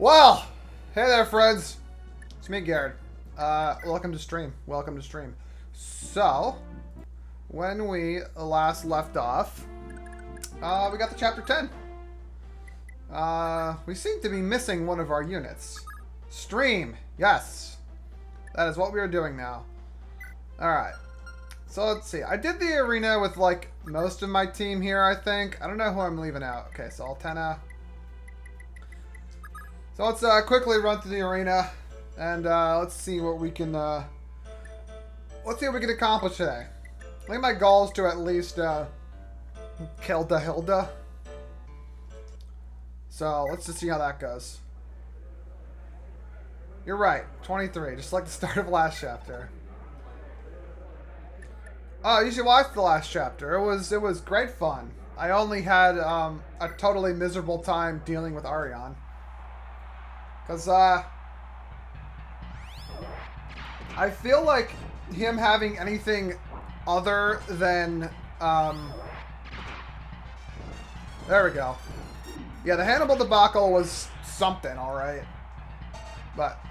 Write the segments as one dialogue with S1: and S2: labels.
S1: Well, hey there, friends. It's me, Garrett. Welcome to stream. Welcome to stream. So, when we last left off, we got to chapter 10. We seem to be missing one of our units. Stream. Yes. That is what we are doing now. Alright. So, let's see. I did the arena with, like, most of my team here, I think. I don't know who I'm leaving out. Okay, so Altena. So let's quickly run through the arena, and let's see what we can accomplish today. I think my goal is to at least kill the Hilda. So let's just see how that goes. You're right, 23, just like the start of last chapter. Oh, you should watch the last chapter. It was great fun. I only had a totally miserable time dealing with Ariane. Because, I feel like him having anything other than, there we go. Yeah, the Hannibal debacle was something, alright. But,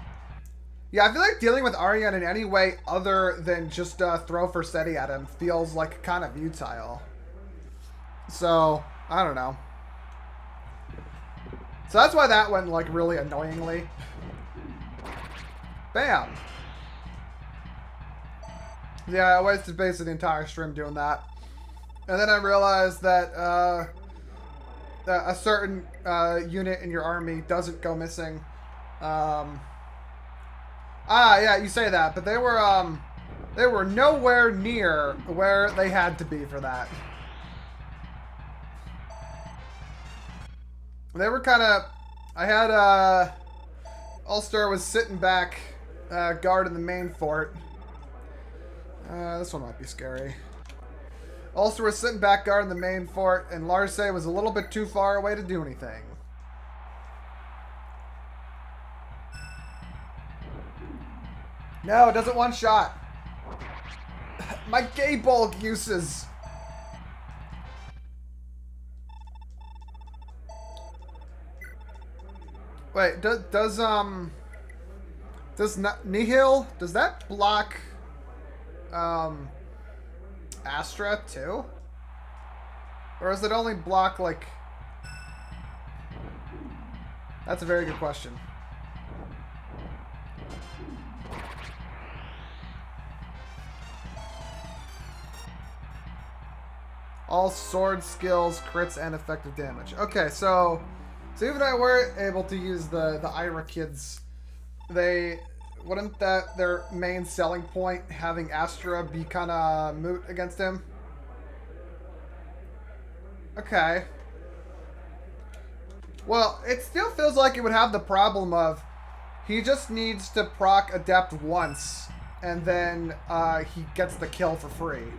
S1: yeah, I feel like dealing with Ariane in any way other than just throw Forseti at him feels like kind of futile. So, I don't know. So that's why that went, like, really annoyingly. Bam! Yeah, I wasted basically the entire stream doing that. And then I realized that, that a certain unit in your army doesn't go missing. Yeah, you say that, but they were nowhere near where they had to be for that. They were kind of... I had, Ulster was sitting back, guarding the main fort. This one might be scary. Ulster was sitting back guarding the main fort, and Larse was a little bit too far away to do anything. No, it doesn't one shot. My gay bulk uses... Wait, does Nihil, does that block, Astra too? Or does it only block, like... That's a very good question. All sword skills, crits, and effective damage. Okay, so even if I were able to use the Ira kids, wouldn't that their main selling point, having Astra be kind of moot against him? Okay. Well, it still feels like it would have the problem of he just needs to proc Adept once, and then he gets the kill for free.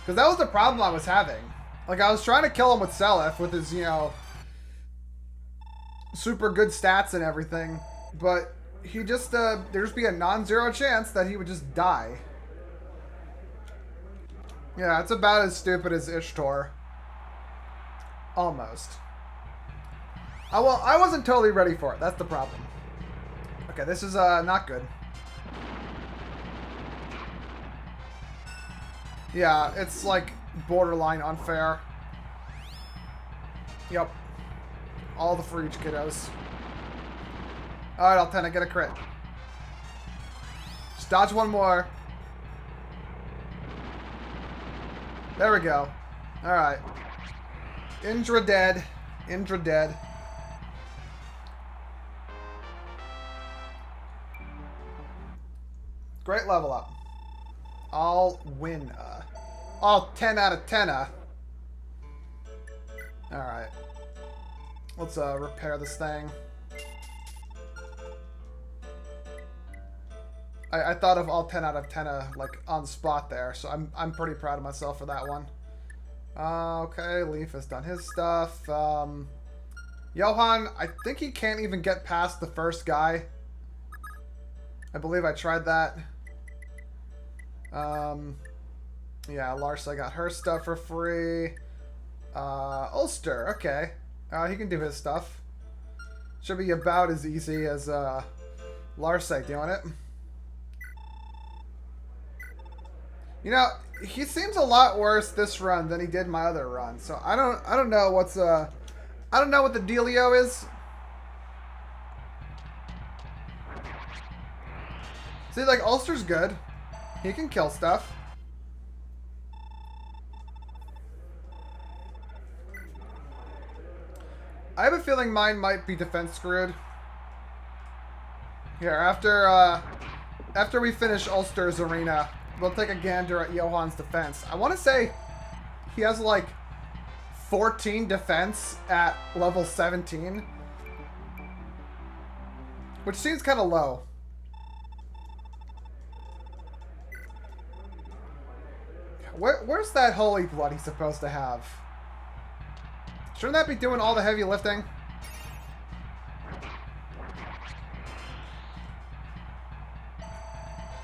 S1: Because that was the problem I was having. Like, I was trying to kill him with Selef with his, you know, super good stats and everything, but he just, there'd just be a non-zero chance that he would just die. Yeah, it's about as stupid as Ishtar. Almost. Well, I wasn't totally ready for it. That's the problem. Okay, this is, not good. Yeah, it's, like, borderline unfair. Yep. All the for each kiddos. Alright, Altena, get a crit. Just dodge one more. There we go. Alright. Indra dead. Indra dead. Great level up. I'll win. All 10 out of 10. Alright. Let's repair this thing. I thought of all 10 out of 10 like on the spot there, so I'm pretty proud of myself for that one. Okay, Leaf has done his stuff. Johan, I think he can't even get past the first guy. I believe I tried that. Yeah, Larsa got her stuff for free. Ulster, okay. He can do his stuff. Should be about as easy as Larsite doing it. You know, he seems a lot worse this run than he did my other run. So I don't know what's I don't know what the dealio is. See, like, Ulster's good. He can kill stuff. I have a feeling mine might be defense screwed. Here, after we finish Ulster's arena, we'll take a gander at Johann's defense. I want to say he has like 14 defense at level 17, which seems kind of low. Where's that holy blood he's supposed to have? Shouldn't that be doing all the heavy lifting?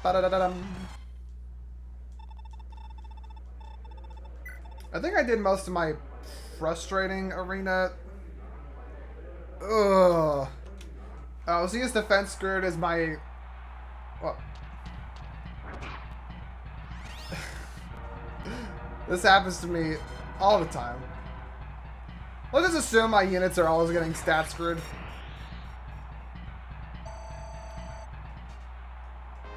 S1: Ba-da-da-da-dum. I think I did most of my frustrating arena. Ugh. Oh, so his defense screwed as my... What? This happens to me all the time. Let's just assume my units are always getting stat screwed.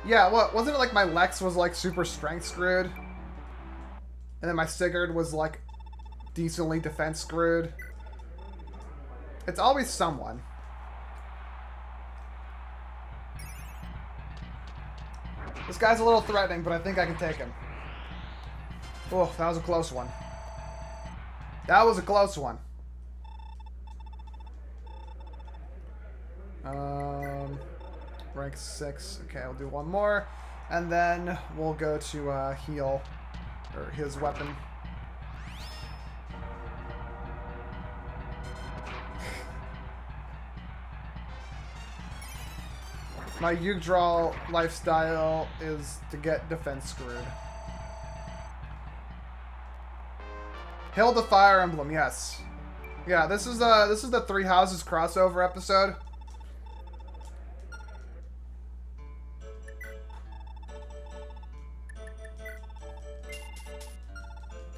S1: Yeah, what? Wasn't it like my Lex was like super strength screwed? And then my Sigurd was like decently defense screwed? It's always someone. This guy's a little threatening, but I think I can take him. Oh, that was a close one. That was a close one. Rank 6. Okay, I'll do one more. And then we'll go to heal. Or his weapon. My Yggdrasil lifestyle is to get defense screwed. Hilda Fire Emblem, yes. Yeah, this is the Three Houses crossover episode.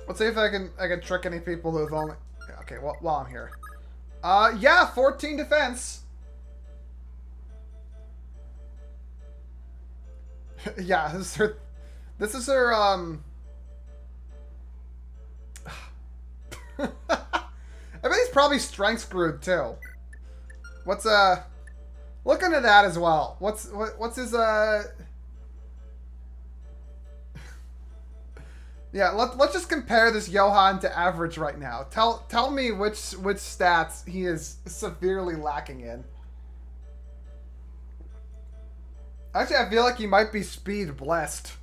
S1: Let's see if I can trick any people who've only... Okay, well, while I'm here. Yeah, 14 defense. Yeah, this is her I bet he's probably strength screwed too. What's look into that as well. What's his Yeah, let's just compare this Johann to average right now. Tell me which stats he is severely lacking in. Actually, I feel like he might be speed blessed.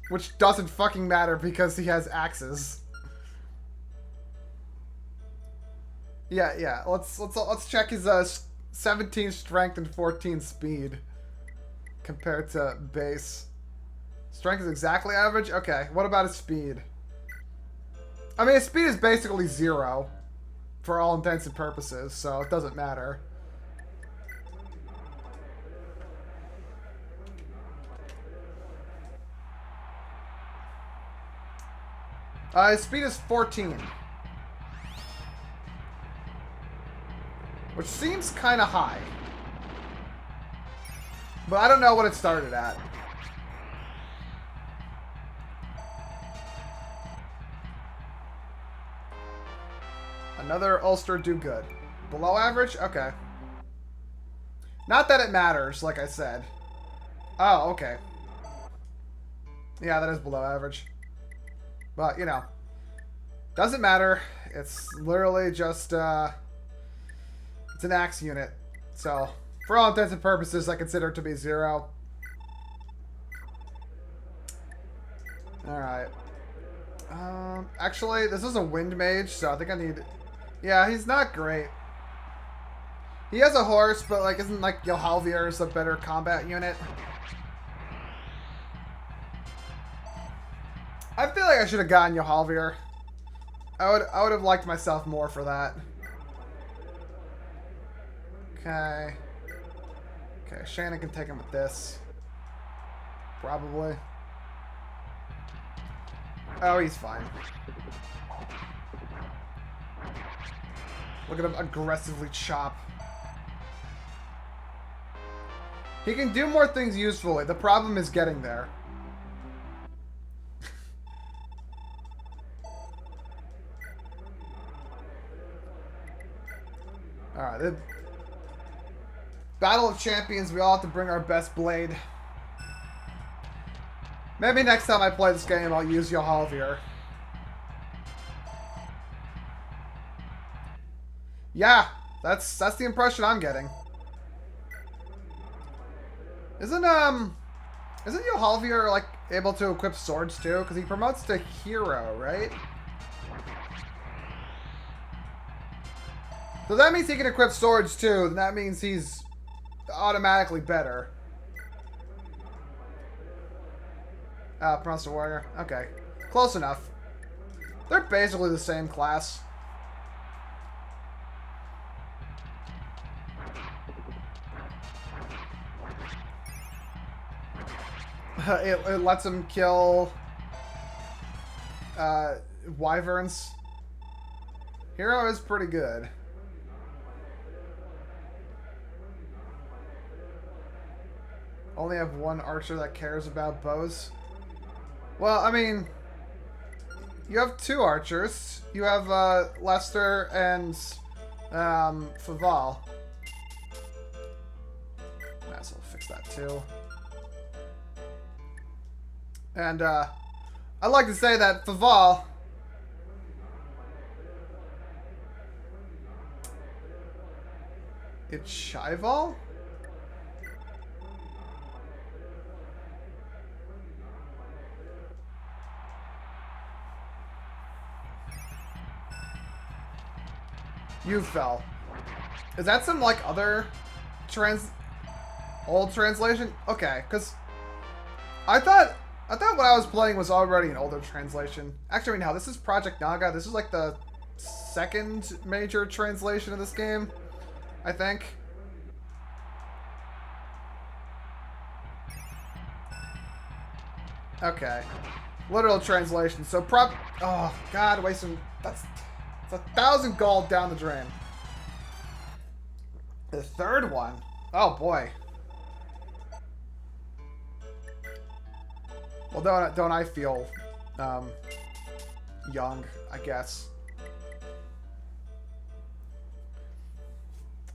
S1: Which doesn't fucking matter because he has axes. Yeah. Let's check his 17 strength and 14 speed compared to base. Strength is exactly average? Okay, what about his speed? I mean, his speed is basically 0 for all intents and purposes, so it doesn't matter. His speed is 14. Which seems kind of high. But I don't know what it started at. Another Ulster do good. Below average? Okay. Not that it matters, like I said. Oh, okay. Yeah, that is below average. But, you know. Doesn't matter. It's literally just, it's an axe unit. So, for all intents and purposes, I consider it to be 0. Alright. Actually, this is a wind mage, so I think I need... Yeah, he's not great. He has a horse, but, like, isn't, like, Johalvir's a better combat unit? I feel like I should have gotten Johalvir. I would have liked myself more for that. Okay. Okay, Shannon can take him with this. Probably. Oh, he's fine. Look at him aggressively chop. He can do more things usefully. The problem is getting there. Alright, the Battle of Champions, we all have to bring our best blade. Maybe next time I play this game, I'll use Yohalvir. Yeah, that's the impression I'm getting. Isn't Yohalvir like able to equip swords too? Because he promotes to hero, right? So that means he can equip swords too, and that means he's automatically better. Pronounced warrior. Okay. Close enough. They're basically the same class. It lets him kill wyverns. Hero is pretty good. Only have one archer that cares about bows. Well, I mean, you have two archers. You have Lester and Faval. Might as well fix that too. And I'd like to say that Faval it's Shival? You fell. Is that some like other old translation? Okay, because I thought what I was playing was already an older translation. Actually, no, this is Project Naga. This is like the second major translation of this game, I think. Okay. Literal translation. So oh god, wasting it's 1,000 gold down the drain. The third one. Oh boy. Well, don't I feel young, I guess.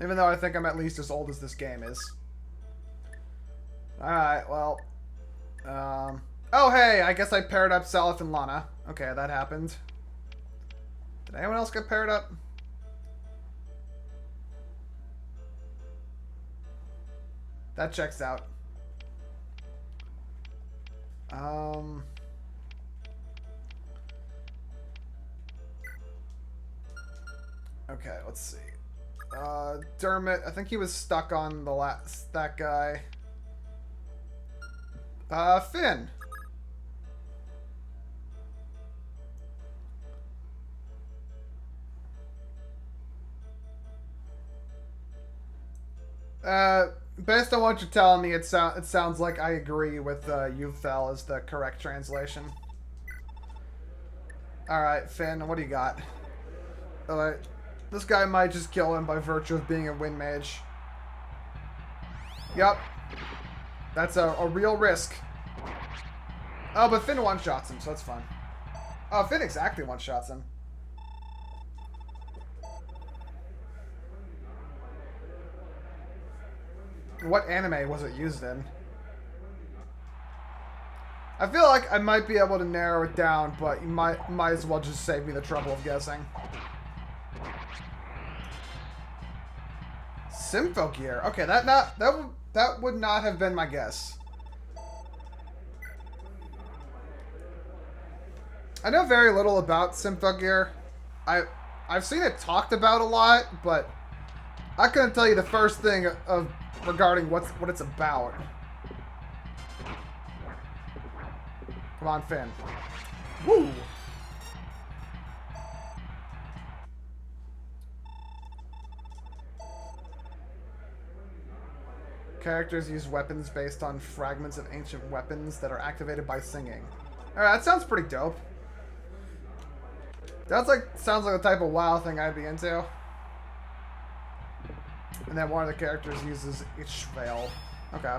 S1: Even though I think I'm at least as old as this game is. Alright, well. Oh hey, I guess I paired up Salif and Lana. Okay, that happened. Did anyone else get paired up? That checks out. Okay, let's see. Dermot, I think he was stuck on that guy. Finn. Based on what you're telling me, it sounds like I agree with you fell as the correct translation. Alright, Finn, what do you got? Alright, this guy might just kill him by virtue of being a wind mage. Yep. That's a real risk. Oh, but Finn one-shots him, so that's fun. Oh, Finn exactly one-shots him. What anime was it used in? I feel like I might be able to narrow it down, but you might as well just save me the trouble of guessing. Symphogear. Okay, that would not have been my guess. I know very little about Symphogear. I've seen it talked about a lot, but I couldn't tell you the first thing regarding what it's about. Come on, Finn. Woo! characters use weapons based on fragments of ancient weapons that are activated by singing. Alright, that sounds pretty dope. Sounds like the type of WoW thing I'd be into. And then one of the characters uses Ishvail. Okay.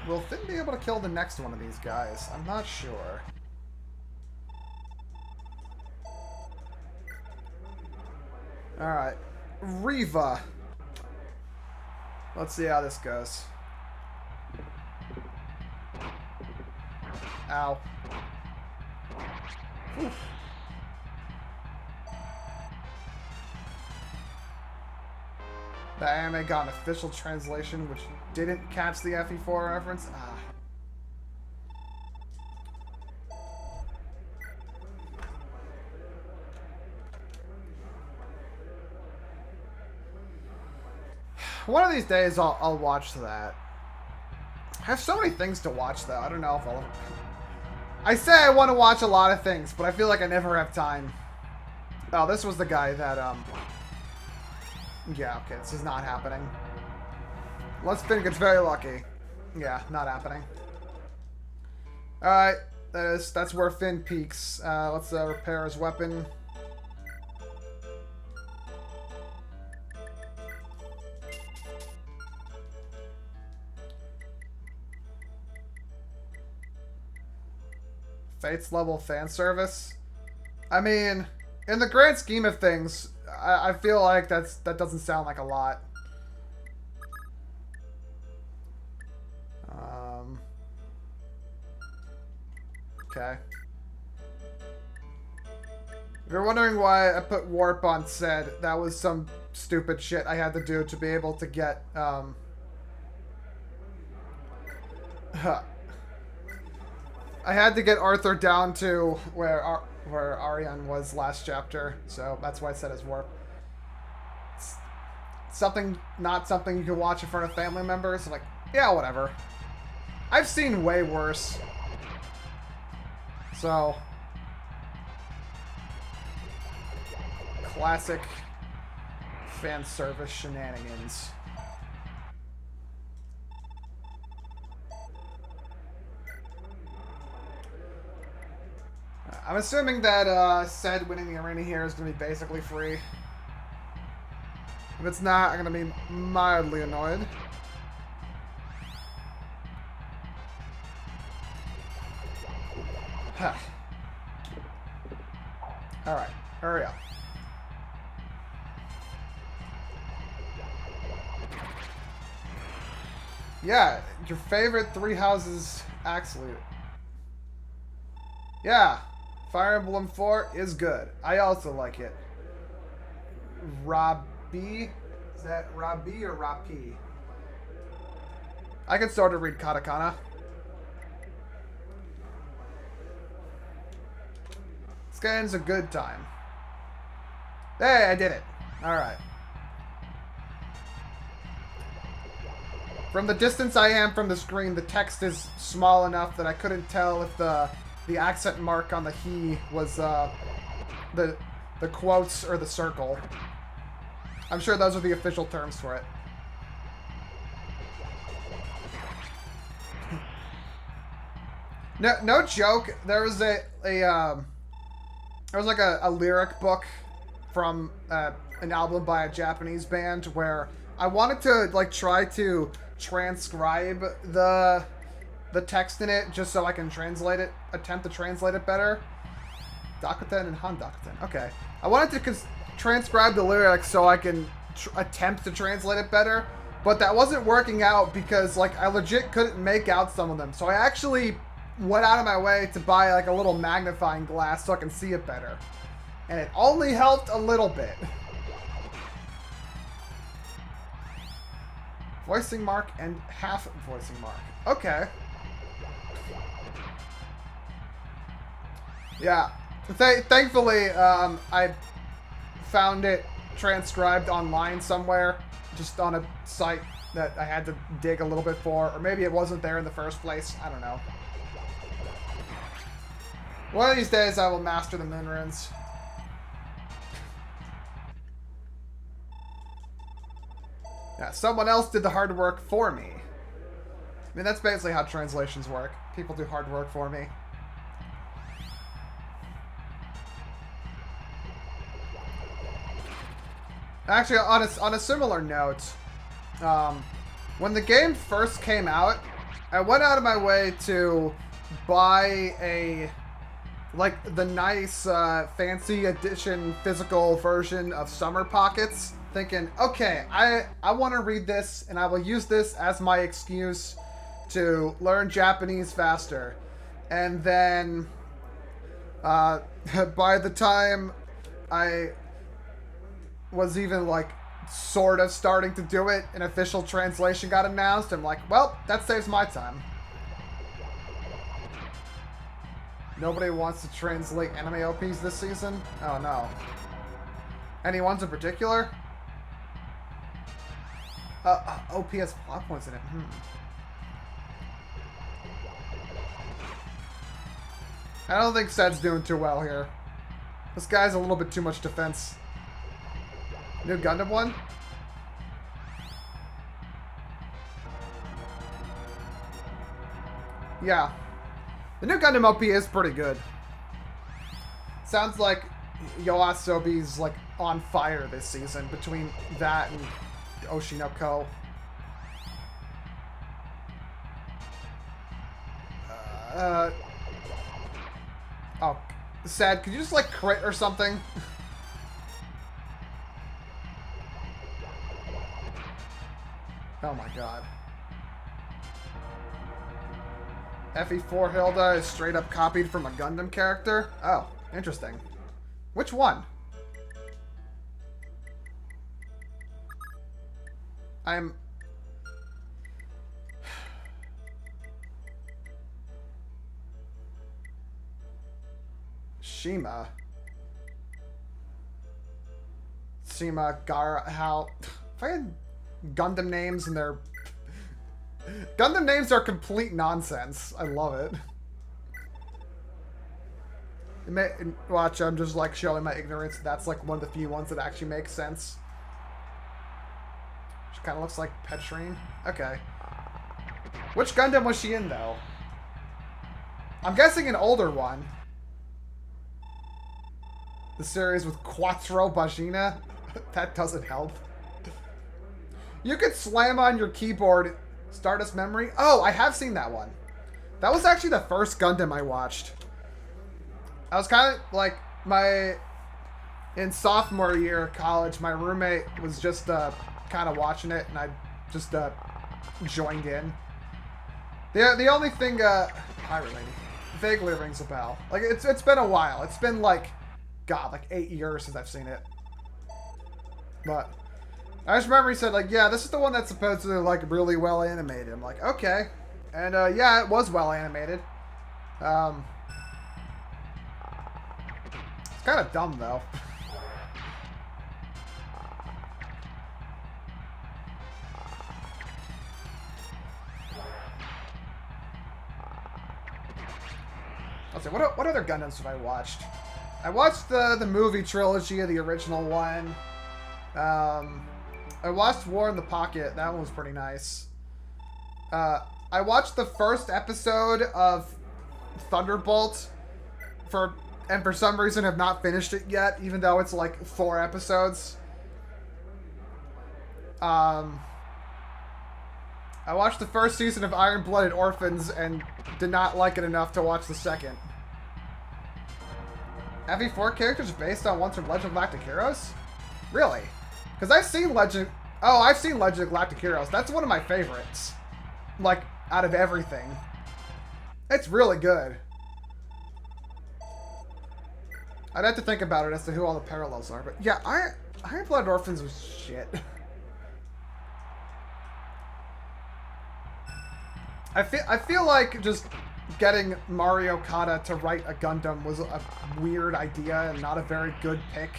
S1: Will Finn be able to kill the next one of these guys? I'm not sure. Alright. Riva. Let's see how this goes. Ow. Oof. The anime got an official translation which didn't catch the FE4 reference. Ah. One of these days I'll watch that. I have so many things to watch though. I don't know if I'll... I say I want to watch a lot of things, but I feel like I never have time. Oh, this was the guy that, yeah, okay, this is not happening. Let's Finn gets very lucky. Yeah, not happening. Alright, that's where Finn peaks. Let's repair his weapon. Fates level fan service. I mean, in the grand scheme of things, I feel like that doesn't sound like a lot. Okay. If you're wondering why I put warp on said, that was some stupid shit I had to do to be able to get I had to get Arthur down to where Ariane was last chapter, so that's why I said it's warp. It's something, not something you can watch in front of family members. Like, yeah, whatever. I've seen way worse. So, classic fan service shenanigans. I'm assuming that said winning the arena here is going to be basically free. If it's not, I'm going to be mildly annoyed. Alright, hurry up. Yeah, your favorite Three Houses axe loot. Yeah, Fire Emblem 4 is good. I also like it. Rabi? Is that Rabi or Rapi? I can start to read katakana. This game's a good time. Hey, I did it. Alright. From the distance I am from the screen, the text is small enough that I couldn't tell if the accent mark on the he was the quotes or the circle. I'm sure those are the official terms for it. No joke. There was there was like a lyric book from an album by a Japanese band where I wanted to like try to transcribe the text in it just so I can translate it, attempt to translate it better. Dakuten and Han Dakuten. Okay. I wanted to transcribe the lyrics so I can attempt to translate it better, but that wasn't working out because like I legit couldn't make out some of them. So I actually went out of my way to buy like a little magnifying glass so I can see it better. And it only helped a little bit. Voicing mark and half voicing mark. Okay. Yeah. Thankfully, I found it transcribed online somewhere, just on a site that I had to dig a little bit for, or maybe it wasn't there in the first place. I don't know. One of these days, I will master the moon runes. Yeah, someone else did the hard work for me. I mean, that's basically how translations work. People do hard work for me. Actually, on a similar note, when the game first came out, I went out of my way to buy the nice fancy edition physical version of Summer Pockets, thinking, okay, I want to read this and I will use this as my excuse to learn Japanese faster. And then by the time I was even like sort of starting to do it, an official translation got announced. I'm like, well, that saves my time. Nobody wants to translate anime OPs this season? Oh no. Any ones in particular? OP has plot points in it. I don't think Sed's doing too well here. This guy's a little bit too much defense. New Gundam one? Yeah. The new Gundam OP is pretty good. Sounds like Yoasobi's like on fire this season between that and Oshinoko. Oh, Sad, could you just like crit or something? Oh my god. FE4 Hilda is straight up copied from a Gundam character? Oh, interesting. Which one? I'm... Shima. Gara... How... Fucking Gundam names and their... Gundam names are complete nonsense. I love it. Watch, I'm just like showing my ignorance. That's like one of the few ones that actually makes sense. She kind of looks like Petrine. Okay. Which Gundam was she in, though? I'm guessing an older one. The series with Quattro Bagina. That doesn't help. You could slam on your keyboard Stardust Memory. Oh, I have seen that one. That was actually the first Gundam I watched. I was kind of like in sophomore year of college, my roommate was just kind of watching it, and I just joined in. The only thing hi lady, vaguely rings a bell. Like it's been a while. It's been like like 8 years since I've seen it. But I just remember he said like, yeah, this is the one that's supposedly like really well animated. I'm like, okay, and yeah, it was well animated. It's kind of dumb though. Let's see, what other Gundams have I watched? I watched the movie trilogy of the original one. I watched War in the Pocket. That one was pretty nice. I watched the first episode of Thunderbolt for some reason have not finished it yet, even though it's like 4 episodes. I watched the first season of Iron-Blooded Orphans and did not like it enough to watch the second. FE4 characters based on ones from Legend of Galactic Heroes? Really? Because I've seen Legend of Galactic Heroes. That's one of my favorites. Like, out of everything. It's really good. I'd have to think about it as to who all the parallels are. But yeah, Iron-Blooded Orphans was shit. I feel like just getting Mario Kata to write a Gundam was a weird idea and not a very good pick.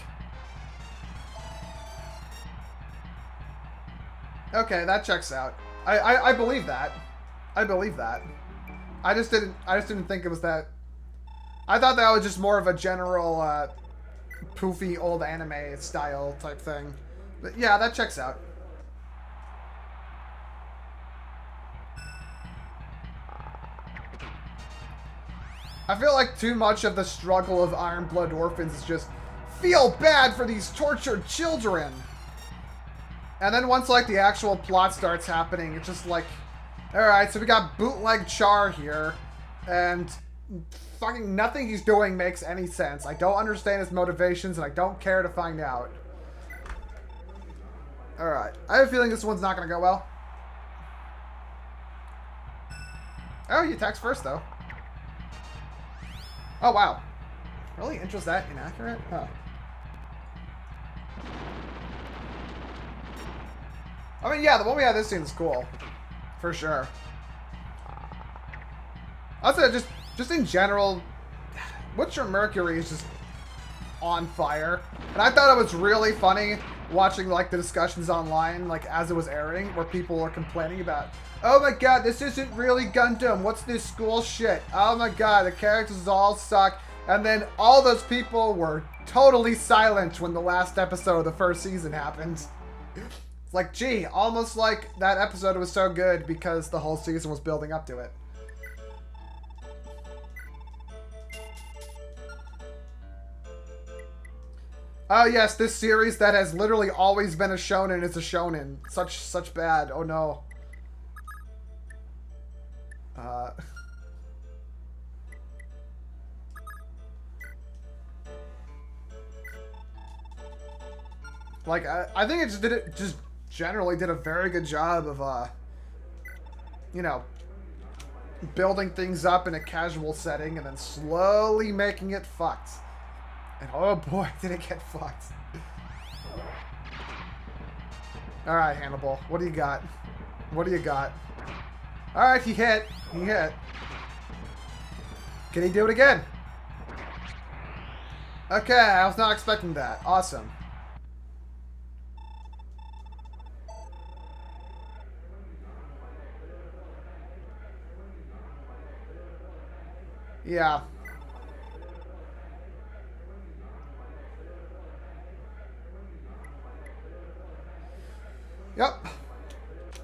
S1: Okay, that checks out. I believe that. I believe that. I just didn't think it was that. I thought that was just more of a general poofy old anime style type thing. But yeah, that checks out. I feel like too much of the struggle of Iron Blood Orphans is just feel bad for these tortured children. And then once like the actual plot starts happening, it's just like, alright, so we got bootleg Char here, and fucking nothing he's doing makes any sense. I don't understand his motivations, and I don't care to find out. Alright, I have a feeling this one's not going to go well. Oh, he attacks first, though. Oh, wow. Really? Intro's that inaccurate? Huh. I mean, yeah, the one we had this scene is cool. For sure. I'll say just in general, Witcher Mercury is just on fire. And I thought it was really funny watching, like, the discussions online, like, as it was airing, where people were complaining about, oh my god, this isn't really Gundam. What's this school shit? Oh my god, the characters all suck. And then all those people were totally silent when the last episode of the first season happened. It's like, gee, almost like that episode was so good because the whole season was building up to it. Oh yes, this series that has literally always been a shonen is a shonen. Such bad. Oh no. Like I think it just generally did a very good job of you know, building things up in a casual setting and then slowly making it fucked. And oh boy, did it get fucked. Alright, Hannibal. What do you got? What do you got? Alright, he hit. He hit. Can he do it again? Okay, I was not expecting that. Awesome. Yeah. Yep.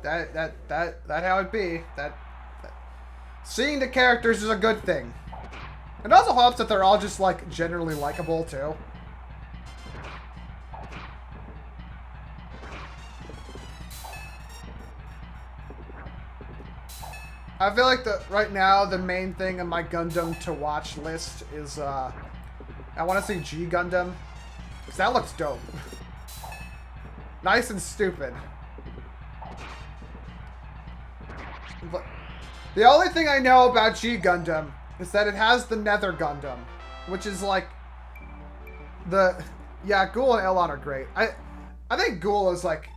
S1: That how it be. That seeing the characters is a good thing. It also helps that they're all just like generally likable too. I feel like right now the main thing on my Gundam to watch list is I want to see G Gundam, because that looks dope. Nice and stupid. But the only thing I know about G Gundam is that it has the Nether Gundam, which is like yeah, Ghoul and Elon are great. I think Ghoul is like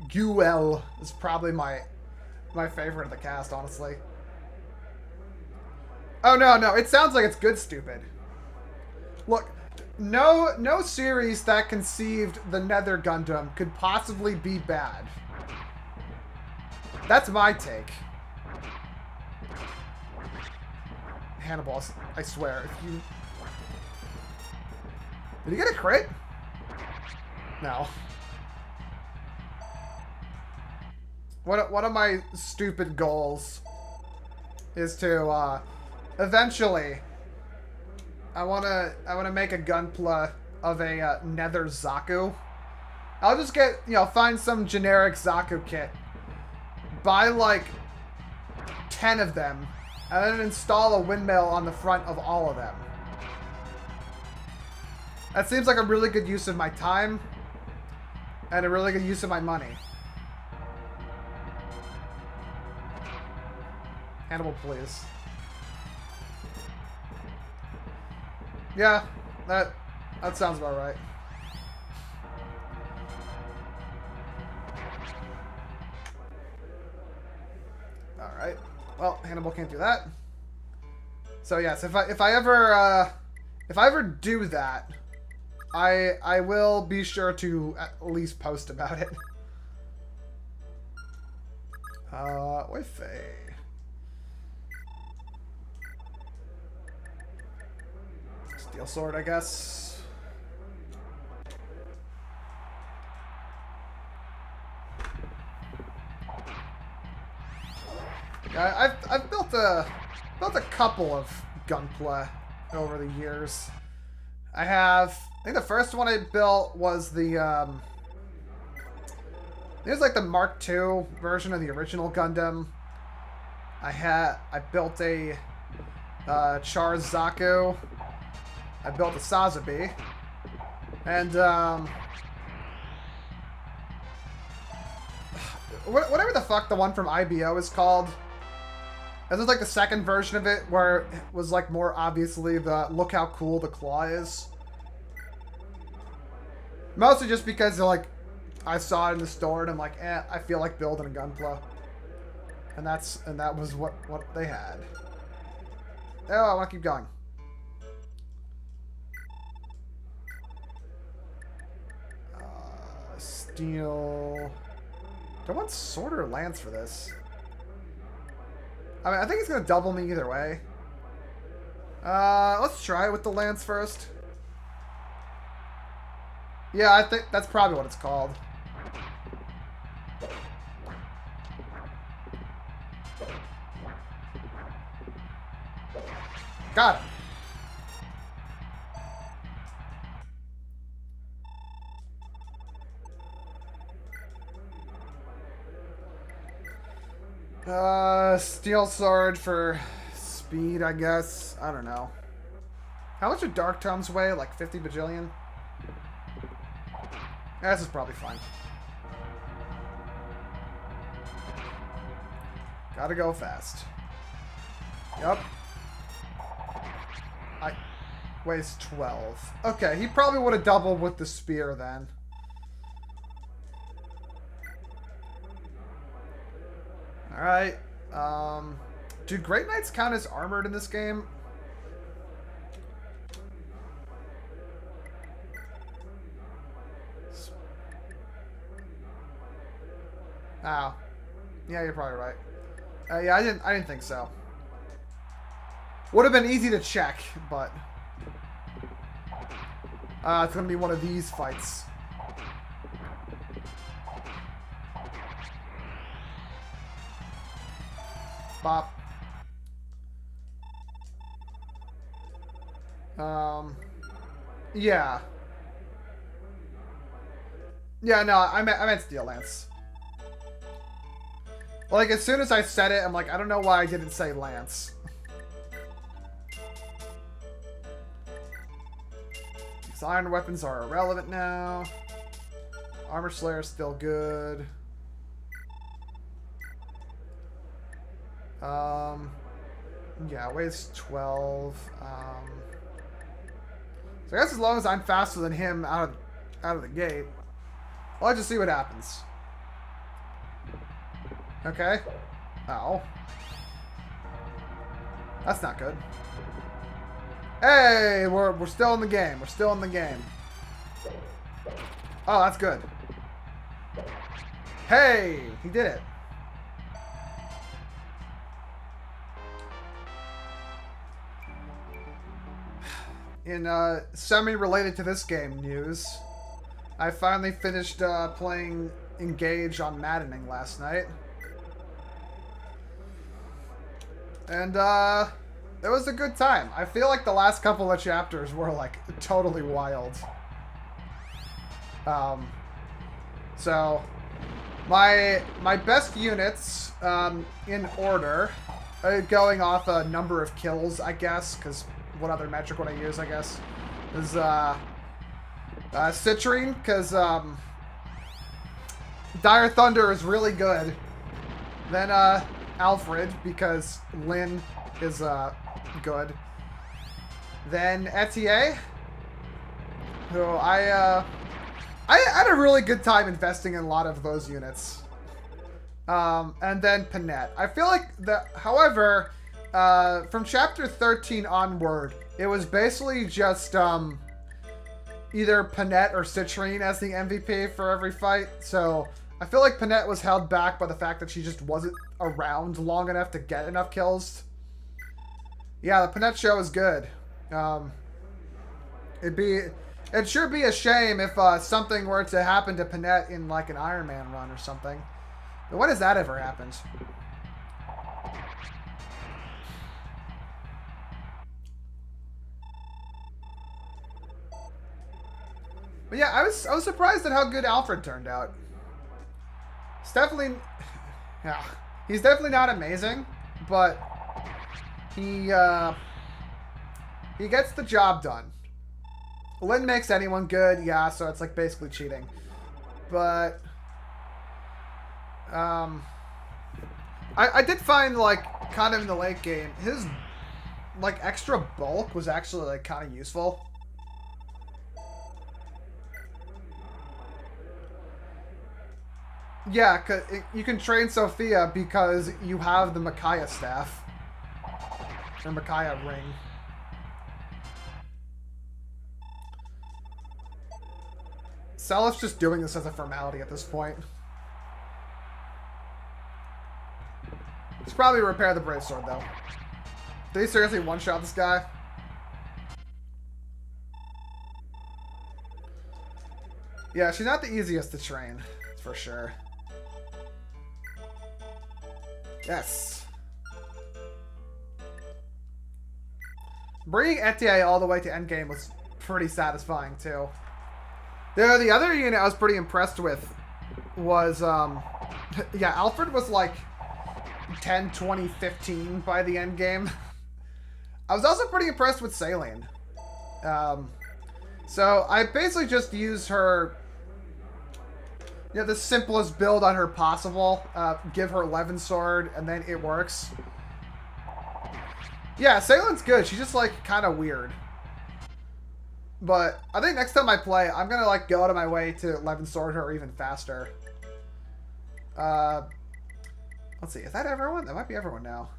S1: Guel is probably my favorite of the cast, honestly. Oh no, it sounds like it's good stupid. Look, no series that conceived the Nether Gundam could possibly be bad. That's my take. Hannibal, I swear, if you... Did he get a crit? No. One of my stupid goals is to eventually I wanna make a gunpla of a Nether Zaku. I'll just get, you know, find some generic Zaku kit, buy like 10 of them, and then install a windmill on the front of all of them. That seems like a really good use of my time and a really good use of my money. Hannibal, please. Yeah, that sounds about right. Alright. Well, Hannibal can't do that. So yes, if I ever do that, I will be sure to at least post about it. With a steel sword, I guess. Yeah, I've built a couple of gunpla over the years. I think the first one I built was the, it was like the Mark II version of the original Gundam. I built a Char's Zaku. I built a Sazabi. And, whatever the fuck the one from IBO is called. This is like the second version of it where it was like more obviously the look how cool the claw is. Mostly just because like I saw it in the store and I'm like, I feel like building a Gunpla. And that was what they had. Oh, I want to keep going. Steel. Do I want sword or lance for this? I mean, I think it's going to double me either way. Let's try it with the lance first. Yeah, I think that's probably what it's called. Got it. Steel sword for speed, I guess. I don't know. How much do Dark Tomes weigh? Like 50 bajillion? Yeah, this is probably fine. Gotta go fast. Yup. Weighs 12. Okay, he probably would have doubled with the spear then. Alright. Do Great Knights count as armored in this game? Oh. Yeah, you're probably right. Yeah, I didn't think so. Would have been easy to check, but it's gonna be one of these fights. Bop. Yeah. Yeah, no, I meant Steel Lance. Like, as soon as I said it, I'm like, I don't know why I didn't say Lance. These iron weapons are irrelevant now. Armor Slayer is still good. Yeah, it weighs 12. So I guess as long as I'm faster than him out of the gate, well, let's just see what happens. Okay. Ow. That's not good. Hey, we're still in the game. We're still in the game. Oh, that's good. Hey, he did it. In semi-related to this game news, I finally finished playing Engage on Maddening last night. And it was a good time. I feel like the last couple of chapters were like totally wild. So my best units in order, going off a number of kills, I guess, because what other metric would I use, I guess, is Citrine, because Dire Thunder is really good. Then Alfred, because Lynn is good. Then Etier, who I had a really good time investing in a lot of those units. And then Panette. I feel like however, from chapter 13 onward, it was basically just either Panette or Citrine as the MVP for every fight. So I feel like Panette was held back by the fact that she just wasn't around long enough to get enough kills. Yeah, the Panette show is good. It'd sure be a shame if something were to happen to Panette in like an Iron Man run or something. But when has that ever happened? But yeah, I was surprised at how good Alfred turned out. It's definitely, yeah, he's definitely not amazing, but he gets the job done. Lynn makes anyone good, yeah, so it's like basically cheating. But I did find, like, kind of in the late game, his like extra bulk was actually like kind of useful. Yeah, cause you can train Sophia because you have the Micaiah staff. Or Micaiah ring. Salif's just doing this as a formality at this point. Let's probably repair the Brave Sword, though. Did he seriously one-shot this guy? Yeah, she's not the easiest to train, for sure. Yes. Bringing Etienne all the way to endgame was pretty satisfying, too. The other unit I was pretty impressed with was, yeah, Alfred was like 10, 20, 15 by the end game. I was also pretty impressed with Saline. So I basically just used her, the simplest build on her possible. Give her Levin Sword, and then it works. Yeah, Saline's good. She's just, like, kind of weird. But I think next time I play, I'm going to, like, go out of my way to Levin Sword her even faster. Let's see. Is that everyone? That might be everyone now.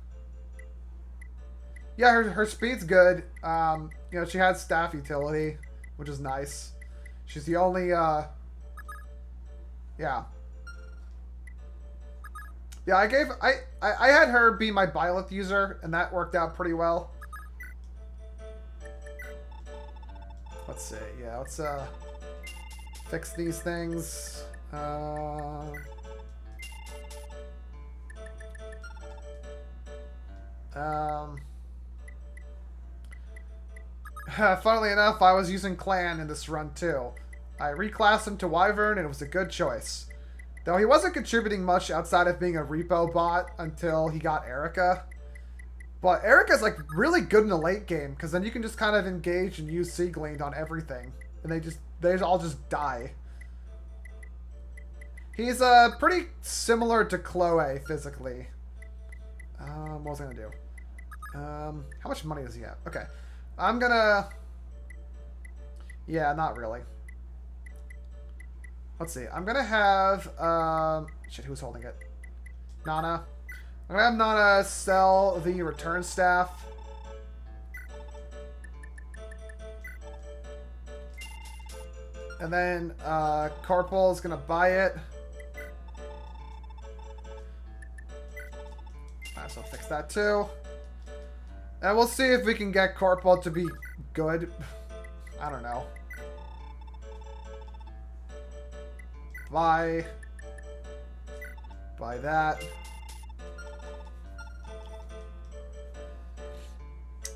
S1: Yeah, her speed's good. She has staff utility, which is nice. She's the only, yeah. Yeah, I had her be my Byleth user, and that worked out pretty well. Let's see. Yeah, let's, fix these things. Funnily enough, I was using Clan in this run too. I reclassed him to Wyvern, and it was a good choice. Though he wasn't contributing much outside of being a repo bot until he got Erica. But Erica's like really good in the late game, because then you can just kind of engage and use Sea Gleaned on everything. And they all just die. He's pretty similar to Chloe physically. What was I gonna do? How much money does he have? Okay. I'm gonna... Yeah, not really. Let's see. I'm gonna have... Shit, who's holding it? Nana. I'm gonna have Nana sell the return staff. And then Corporal is gonna buy it. Might as well fix that too. And we'll see if we can get Corporal to be good. I don't know. Buy that.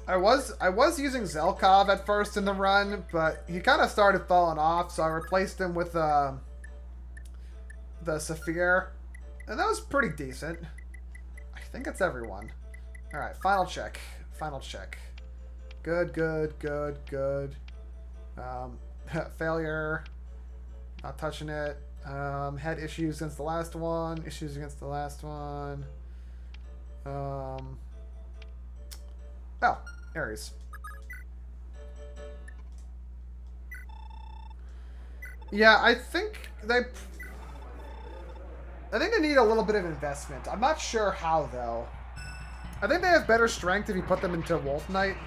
S1: I was using Zelkov at first in the run, but he kind of started falling off, so I replaced him with the Saphir, and that was pretty decent. I think that's everyone. All right, final check. Final check. Good, good, good, good. Failure. Not touching it. Had issues against the last one. Issues against the last one. Oh, Aries. Yeah, I think they need a little bit of investment. I'm not sure how, though. I think they have better strength if you put them into Wolf Knight.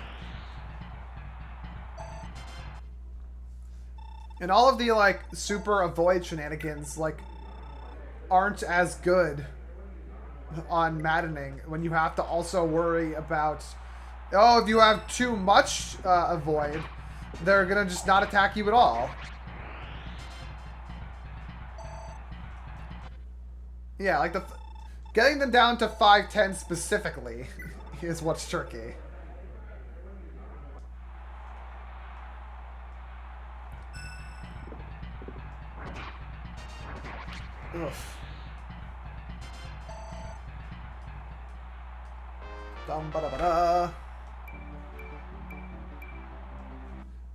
S1: And all of the, like, super avoid shenanigans, like, aren't as good on Maddening when you have to also worry about, oh, if you have too much avoid, they're gonna just not attack you at all. Yeah, like getting them down to 5-10 specifically is what's tricky. Oof. Dum ba da ba da.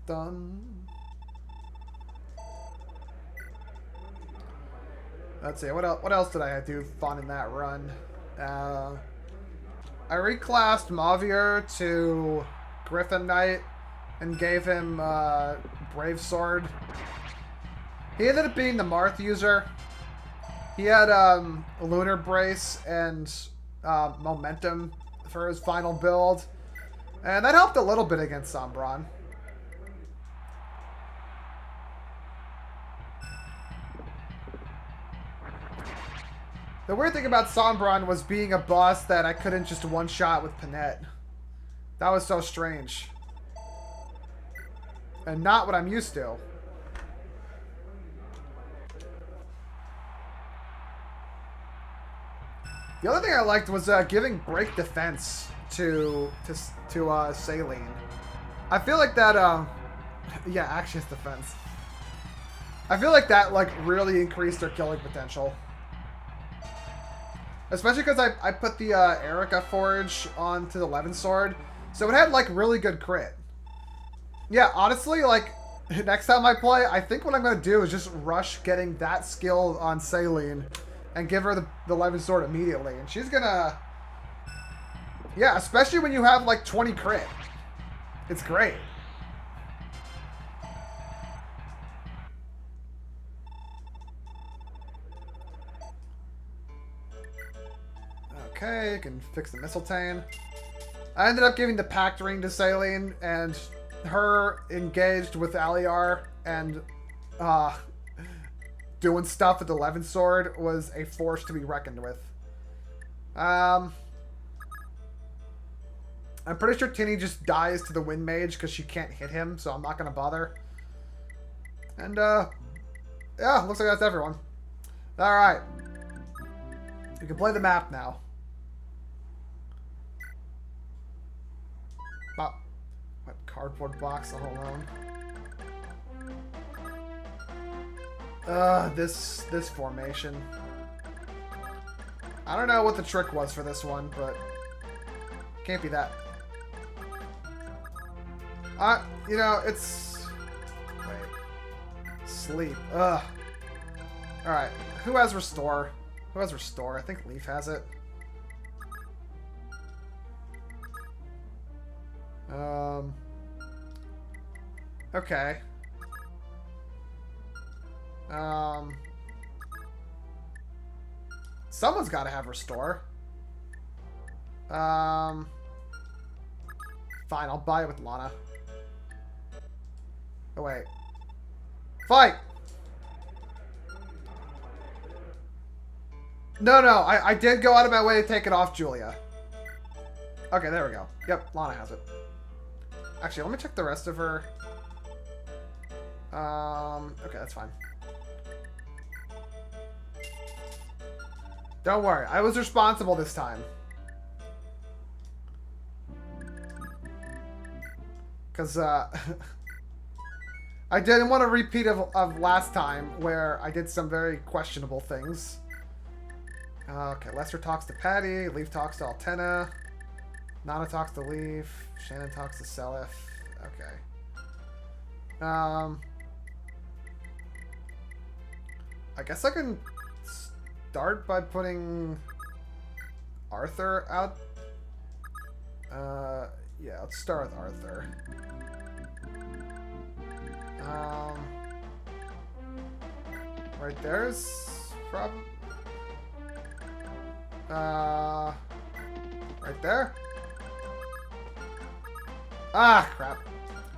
S1: Done. Let's see. What else did I do fun in that run? I reclassed Mavier to Griffin Knight and gave him Brave Sword. He ended up being the Marth user. He had Lunar Brace and Momentum for his final build. And that helped a little bit against Sombron. The weird thing about Sombron was being a boss that I couldn't just one-shot with Panette. That was so strange. And not what I'm used to. The other thing I liked was giving break defense to Saline. I feel like that, yeah, Axios defense. I feel like that, like, really increased their killing potential. Especially because I put the Erica Forge onto the Levin Sword. So it had, like, really good crit. Yeah, honestly, like, next time I play, I think what I'm going to do is just rush getting that skill on Saline and give her the Levin Sword immediately. And she's going to... Yeah, especially when you have, like, 20 crit. It's great. Okay, can fix the Mistletoe. I ended up giving the Pact Ring to Saline, and her engaged with Aliar and doing stuff with the Levin Sword was a force to be reckoned with. I'm pretty sure Tinny just dies to the Wind Mage because she can't hit him, so I'm not going to bother. And, yeah, looks like that's everyone. Alright. You can play the map now. Oh, what cardboard box all alone? This formation. I don't know what the trick was for this one, but can't be that. You know, it's... Wait. Sleep. Ugh. Alright. Who has Restore? Who has Restore? I think Leaf has it. Okay. Someone's got to have Restore. Fine, I'll buy it with Lana. Oh, wait. Fight! No, I did go out of my way to take it off Julia. Okay, there we go. Yep, Lana has it. Actually, let me check the rest of her. Okay, that's fine. Don't worry, I was responsible this time. Because, I didn't want a repeat of last time, where I did some very questionable things. Okay, Lester talks to Patty, Leaf talks to Altena, Nana talks to Leaf, Shannon talks to Selif. Okay. I guess I can start by putting Arthur out. Yeah, let's start with Arthur. Right there's probably... right there? Ah, crap.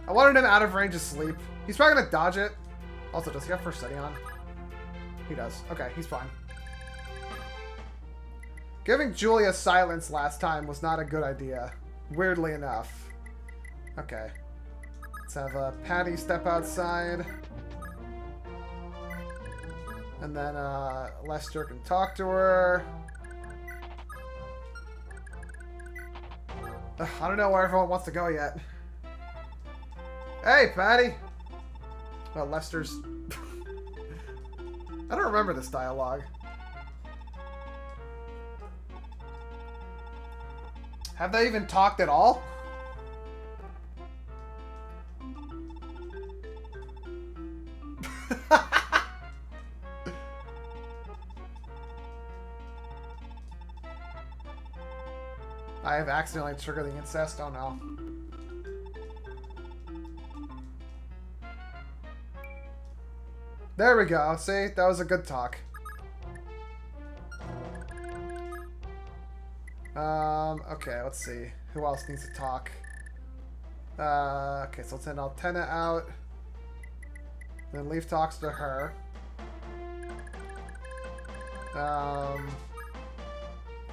S1: I wanted him out of range of sleep. He's probably gonna dodge it. Also, does he have First Steady on? He does. Okay, he's fine. Giving Julia silence last time was not a good idea. Weirdly enough. Okay. Let's have Patty step outside. And then Lester can talk to her. Ugh, I don't know where everyone wants to go yet. Hey, Patty! Well, Lester's... I don't remember this dialogue. Have they even talked at all? I have accidentally triggered the incest. Oh no. There we go. See? That was a good talk. Okay, let's see. Who else needs to talk? Okay, so let's send Altena out. Then Leaf talks to her.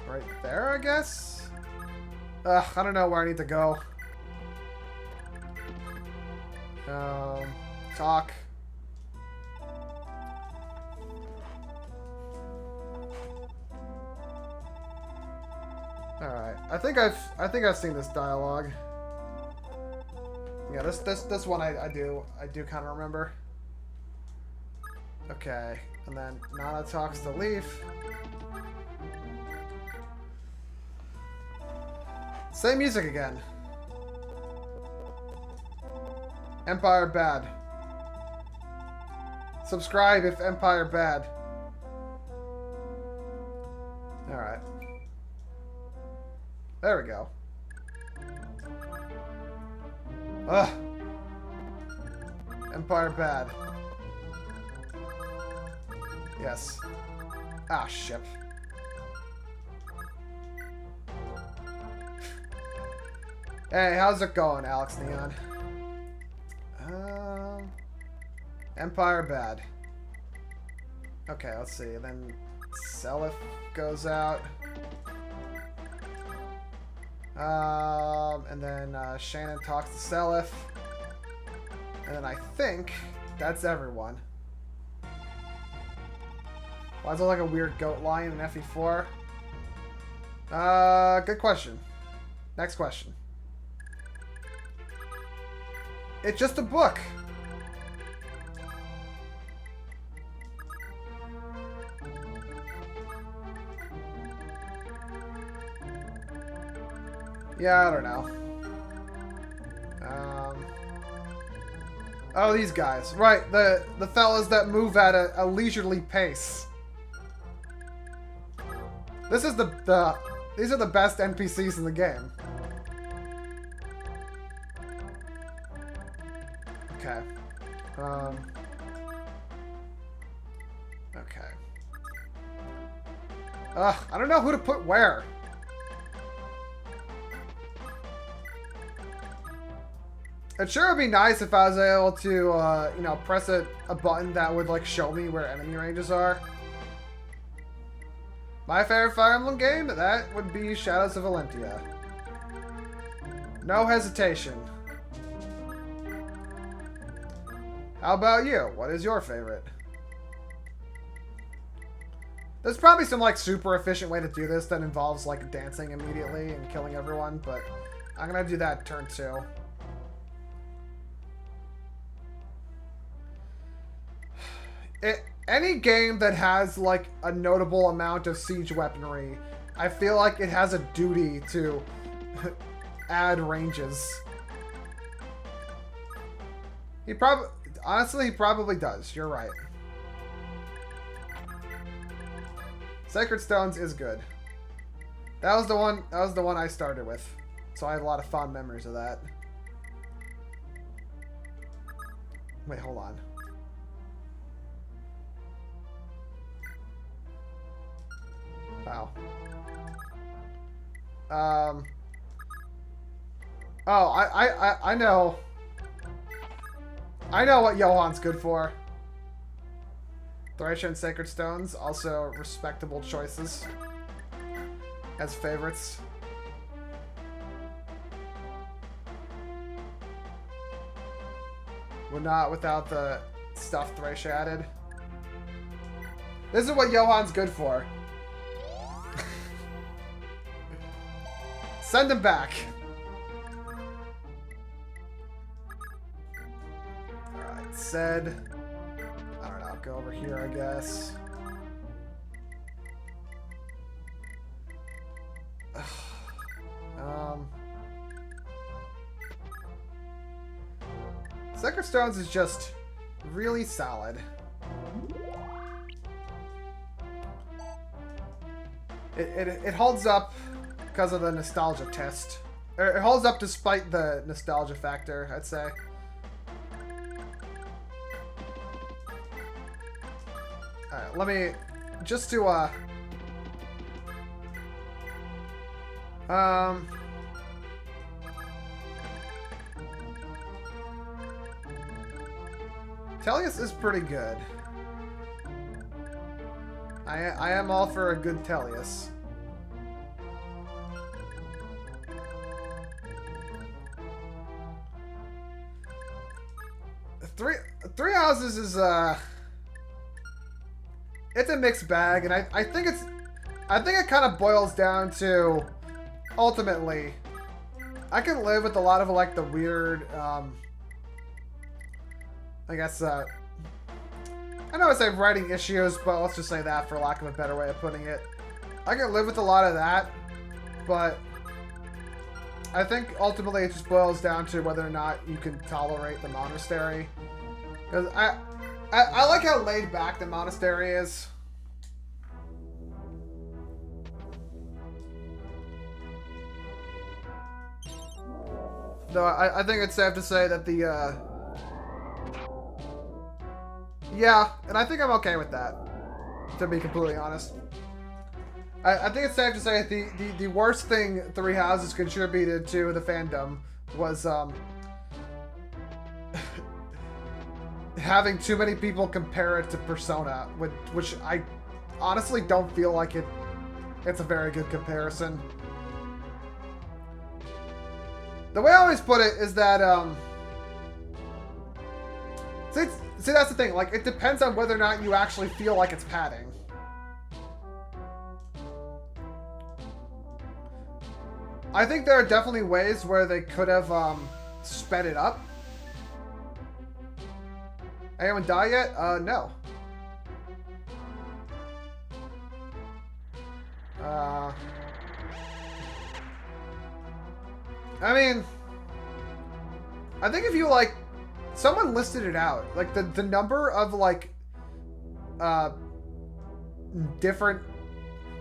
S1: Right there, I guess? I don't know where I need to go. Talk. Alright. I think I've seen this dialogue. Yeah, this one I do kind of remember. Okay. And then Nana talks to Leaf. Same music again. Empire bad. Subscribe if Empire bad. Alright. There we go. Ugh. Empire bad. Yes. Ah, shit. Hey, how's it going, Alex Neon? Empire bad. Okay, let's see. Then Seliph goes out. And then Shannon talks to Seliph. And then I think that's everyone. Why is it like a weird goat line in FE4? Good question. Next question. It's just a book. Yeah, I don't know. Oh, these guys. Right, the fellas that move at a leisurely pace. This is these are the best NPCs in the game. Okay. Okay. I don't know who to put where. It sure would be nice if I was able to, you know, press a button that would, like, show me where enemy ranges are. My favorite Fire Emblem game? That would be Shadows of Valentia. No hesitation. How about you? What is your favorite? There's probably some, like, super efficient way to do this that involves, like, dancing immediately and killing everyone, but I'm gonna do that turn 2. Any game that has, like, a notable amount of siege weaponry, I feel like it has a duty to add ranges. Honestly, he probably does. You're right. Sacred Stones is good. That was the one I started with. So I have a lot of fond memories of that. Wait, hold on. Wow. Oh, I know. I know what Johan's good for. Thracia and Sacred Stones, also respectable choices as favorites. Would not without the stuff Thracia added. This is what Johan's good for. Send him back. Alright, said. I don't know, go over here, I guess. Sacred Stones is just really solid. It holds up because of the nostalgia test. It holds up despite the nostalgia factor, I'd say. Alright, let me... Just to, Tellius is pretty good. I am all for a good Tellius. Three Houses is it's a mixed bag, and I think it kind of boils down to ultimately I can live with a lot of like the weird I guess I know I say writing issues, but let's just say that for lack of a better way of putting it. I can live with a lot of that, but I think ultimately it just boils down to whether or not you can tolerate the monastery. Because I like how laid back the monastery is. Though I think it's safe to say that the yeah, and I think I'm okay with that, to be completely honest. I think it's safe to say that the worst thing Three Houses contributed to the fandom was having too many people compare it to Persona, which I honestly don't feel like it's a very good comparison. The way I always put it is that see, that's the thing. Like, it depends on whether or not you actually feel like it's padding. I think there are definitely ways where they could have sped it up. Anyone die yet? No. I mean, I think if you like, someone listed it out, like the number of like the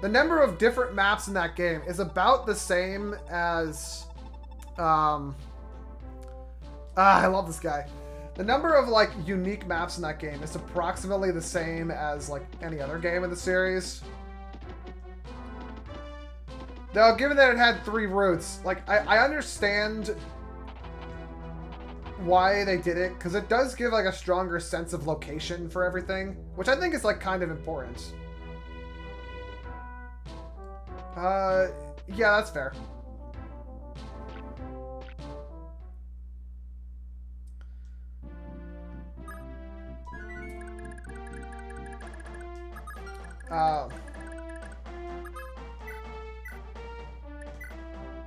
S1: number of different maps in that game is about the same as I love this guy. The number of like unique maps in that game is approximately the same as like any other game in the series. Now, given that it had 3 routes, like I understand why they did it, because it does give like a stronger sense of location for everything, which I think is like kind of important. Yeah, that's fair.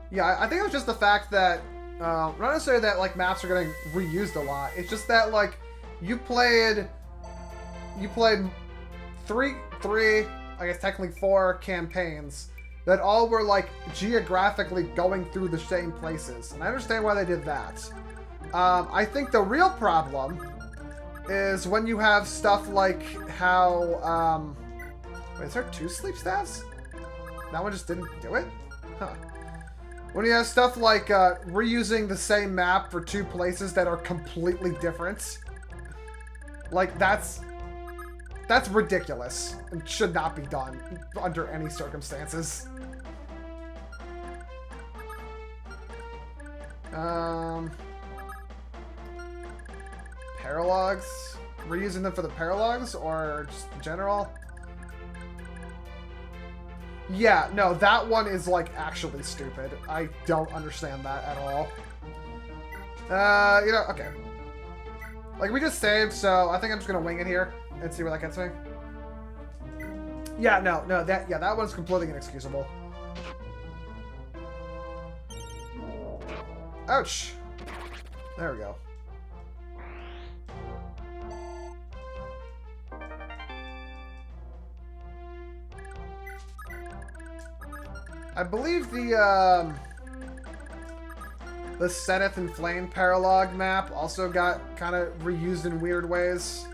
S1: Yeah, I think it was just the fact that not necessarily that like maps are getting reused a lot. It's just that like you played three, I guess technically 4 campaigns that all were like geographically going through the same places, and I understand why they did that. I think the real problem is when you have stuff like how wait, is there 2 sleep staffs? That one just didn't do it? Huh. When you have stuff like reusing the same map for 2 places that are completely different, like that's ridiculous and should not be done under any circumstances. Paralogs? Reusing them for the paralogs or just in general? Yeah, no, that one is, like, actually stupid. I don't understand that at all. You know, okay. Like, we just saved, so I think I'm just gonna wing it here and see where that gets me. Yeah, no, that one's completely inexcusable. Ouch. There we go. I believe the The Seteth and Flame Paralog map also got kind of reused in weird ways.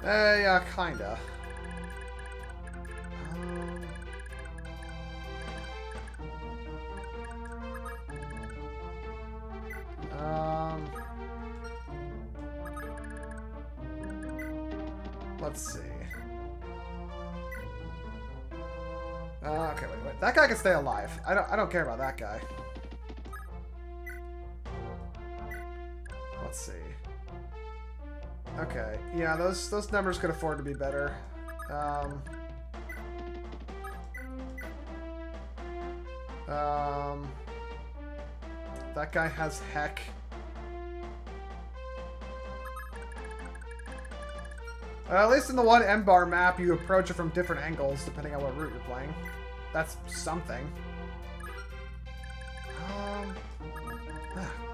S1: Yeah, kinda. Let's see. Okay, wait. That guy can stay alive. I don't care about that guy. Let's see. Okay, yeah, those numbers could afford to be better. That guy has heck. At least in the one M-bar map, you approach it from different angles depending on what route you're playing. That's something.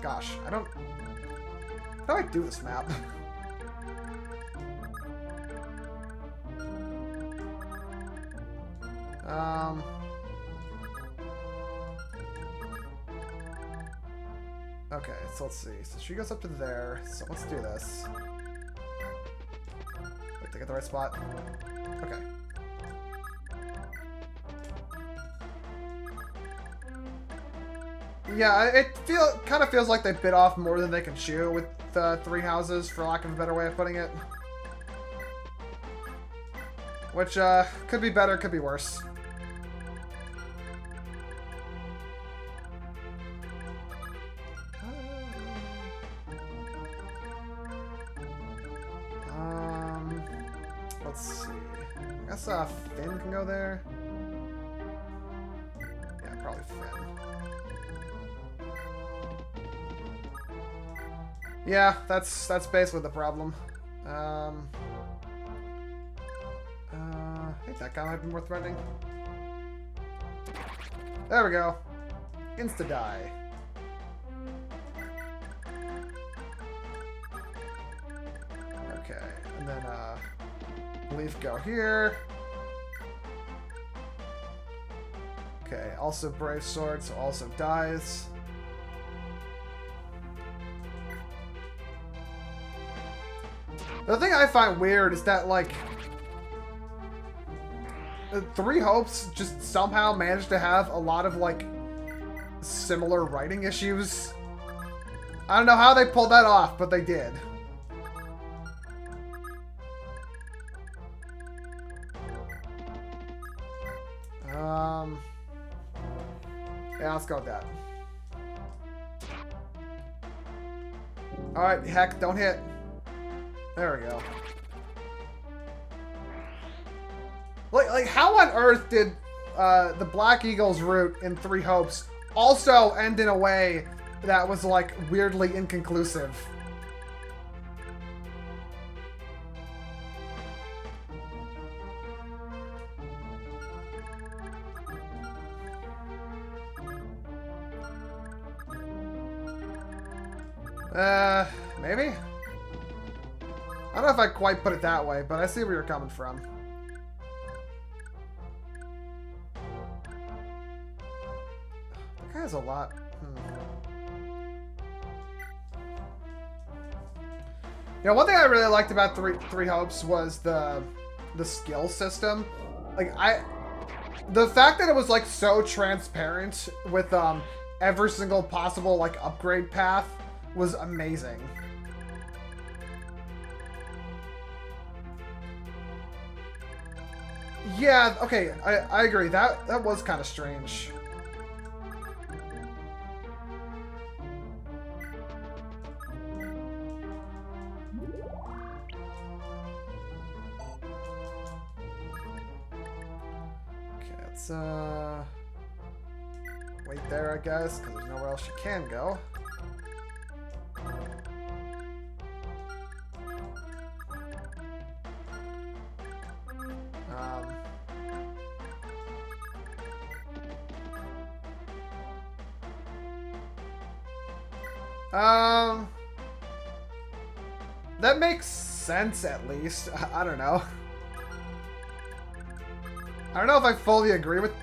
S1: Gosh, I don't... How do I do this map? Okay, so let's see. So she goes up to there. So let's do this. Wait, did I get the right spot? Okay. Yeah, it kind of feels like they bit off more than they can chew with three houses, for lack of a better way of putting it. Which could be better, could be worse. Let's see. I guess Finn can go there. Yeah, probably Finn. Yeah, that's basically the problem. I think that guy might be more threatening. There we go. Insta-die. Okay, and then Leaf go here. Okay, also Brave Sword, so also dies. The thing I find weird is that, like, Three Hopes just somehow managed to have a lot of, like, similar writing issues. I don't know how they pulled that off, but they did. Yeah, let's go with that. Alright, heck, don't hit. There we go. Like how on earth did the Black Eagle's route in Three Hopes also end in a way that was, like, weirdly inconclusive? Maybe? I don't know if I quite put it that way, but I see where you're coming from. That guy has a lot. You know, one thing I really liked about Three Hopes was the skill system. Like, the fact that it was, like, so transparent with every single possible, like, upgrade path was amazing. Yeah, okay, I agree. That was kind of strange. Okay, let's wait there, I guess, because there's nowhere else you can go. That makes sense, at least. I don't know. I don't know if I fully agree with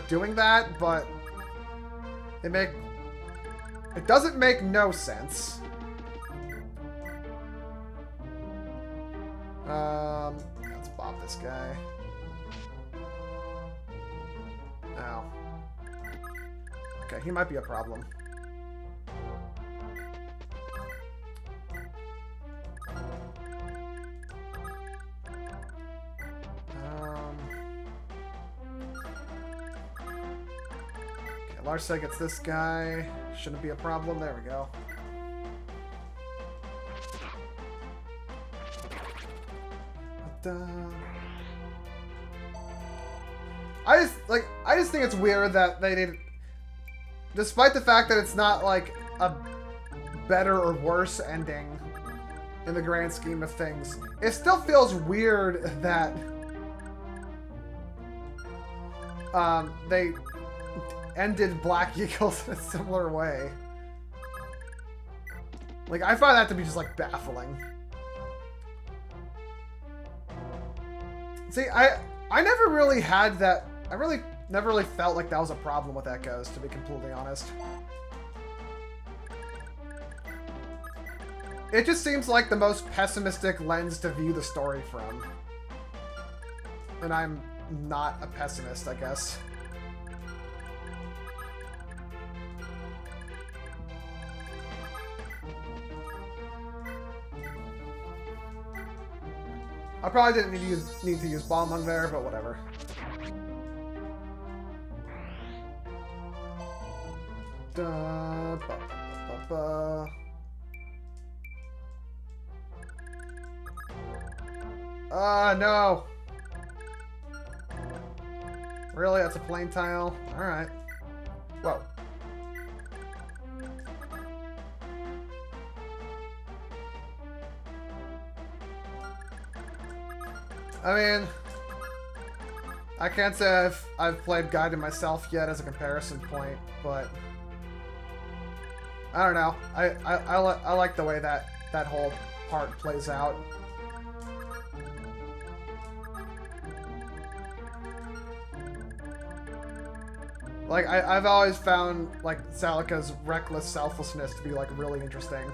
S1: doing that, but it doesn't make no sense. Let's bop this guy. Ow. Okay, he might be a problem. Okay, Larsa gets this guy. Shouldn't be a problem. There we go. I just think it's weird that they didn't, despite the fact that it's not like a better or worse ending in the grand scheme of things, it still feels weird that they ended Black Eagles in a similar way. Like, I find that to be just like baffling. See, I never really had that. I never really felt like that was a problem with Echoes, to be completely honest. It just seems like the most pessimistic lens to view the story from. And I'm not a pessimist, I guess. I probably didn't need to use Bomb Lung there, but whatever. No! Really? That's a plain tile? Alright. Whoa. I mean, I can't say I've played Guided myself yet as a comparison point, but I don't know. I like the way that whole part plays out. Like, I've always found, like, Salika's reckless selflessness to be, like, really interesting.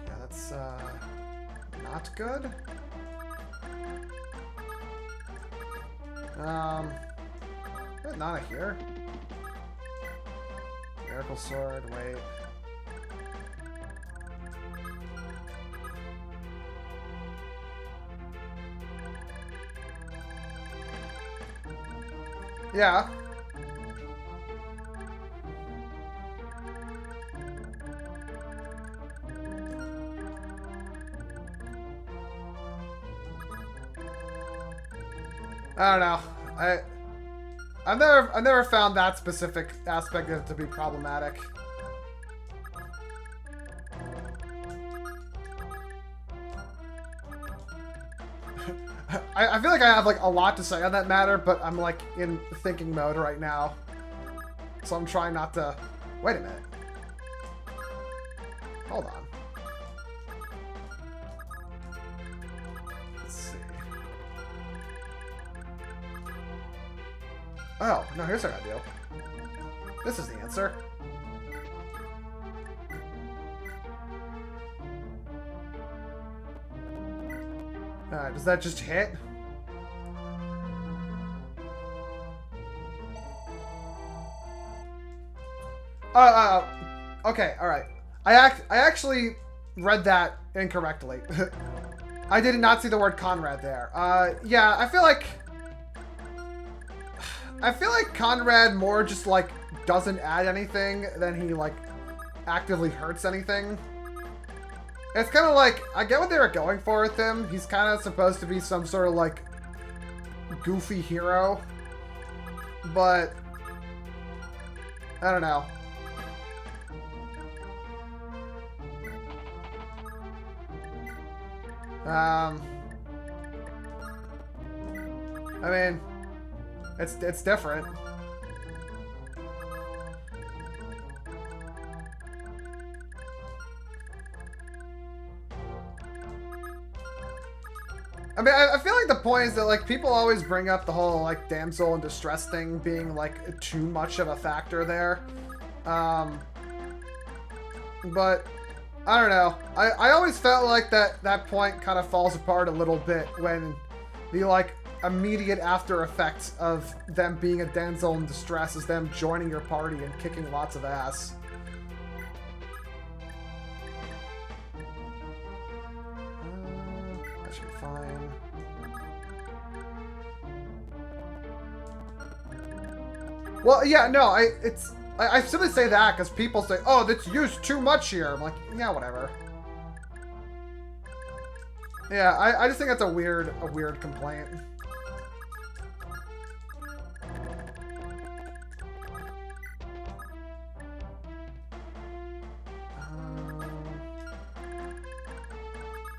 S1: Yeah, that's, not good. Put Nana here. Miracle Sword, wait. Yeah. I don't know. I've never found that specific aspect of it to be problematic. I feel like I have like a lot to say on that matter, but I'm like in thinking mode right now. So I'm trying not to... Wait a minute. Hold on. Let's see. Oh, no, here's what I do. This is the answer. Alright, does that just hit? Okay, alright. I actually read that incorrectly. I did not see the word Conrad there. Yeah, I feel like Conrad more just, like, doesn't add anything than he, like, actively hurts anything. It's kind of like, I get what they were going for with him. He's kind of supposed to be some sort of, like, goofy hero. But, I don't know. I mean, it's different. I mean, I feel like the point is that, like, people always bring up the whole, like, damsel in distress thing being, like, too much of a factor there. But, I don't know. I always felt like that point kind of falls apart a little bit when the, like, immediate after effects of them being a damsel in distress is them joining your party and kicking lots of ass. That should be fine. Well, yeah, no, I simply say that because people say, oh, that's used too much here. I'm like, yeah, whatever. Yeah, I just think that's a weird complaint.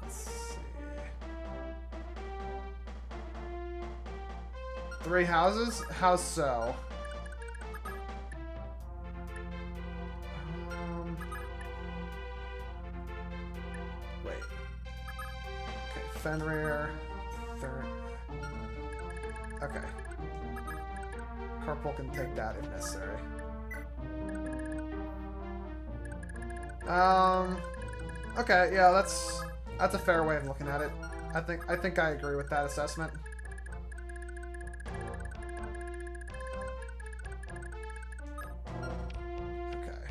S1: Let's see. 3 houses? How so? Wait. Okay, Fenrir. Third. Okay. Carpool can take that if necessary. Okay, yeah, that's a fair way of looking at it. I think I agree with that assessment. Okay.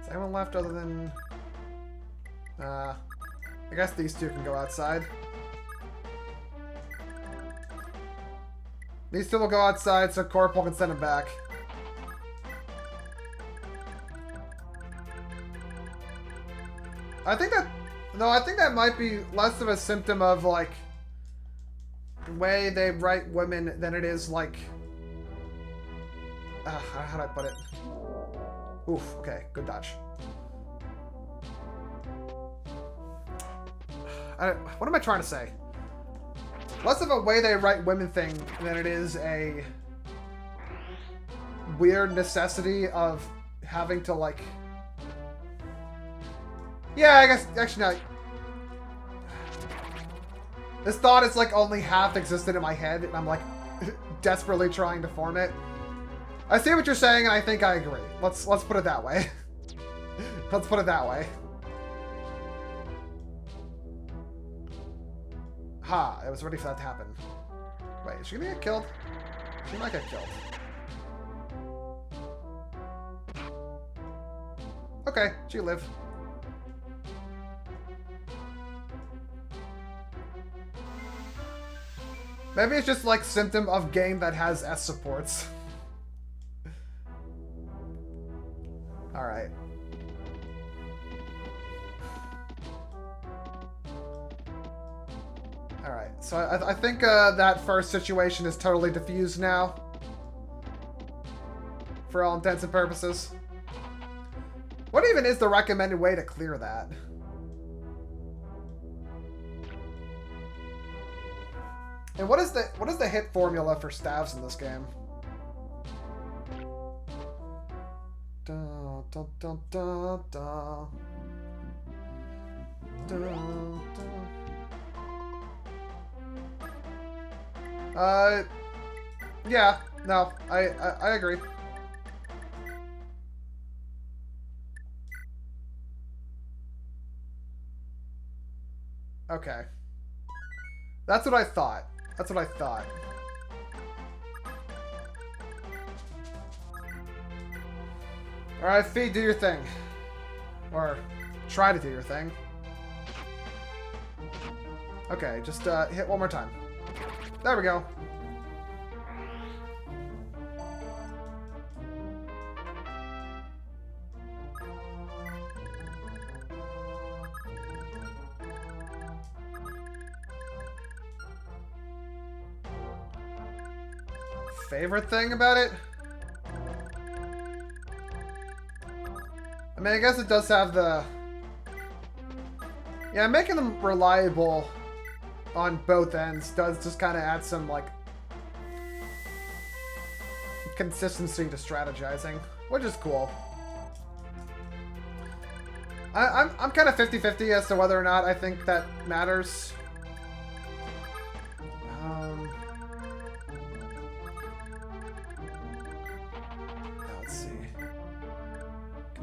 S1: Is anyone left other than I guess these two can go outside. These two will go outside so Corporal can send them back. I think that might be less of a symptom of, like, the way they write women than it is, like... how do I put it? Oof, okay, good dodge. What am I trying to say? Less of a way they write women thing than it is a weird necessity of having to, like... Yeah, I guess, actually, no. This thought is, like, only half existed in my head, and I'm, like, desperately trying to form it. I see what you're saying, and I think I agree. Let's put it that way. Let's put it that way. Ha, I was ready for that to happen. Wait, is she gonna get killed? She might get killed. Okay, she lived. Maybe it's just like symptom of game that has S supports. Alright. Alright, so I think that first situation is totally diffused now. For all intents and purposes. What even is the recommended way to clear that? And what is the hit formula for staves in this game? Da, da, da, da, da. Da, da. Yeah, no, I agree. Okay. That's what I thought. That's what I thought. Alright, Fee, do your thing. Or try to do your thing. Okay, just hit one more time. There we go. Favorite thing about it? I mean, I guess it does have the... Yeah, making them reliable on both ends does just kind of add some, like, consistency to strategizing, which is cool. I'm kind of 50-50 as to whether or not I think that matters.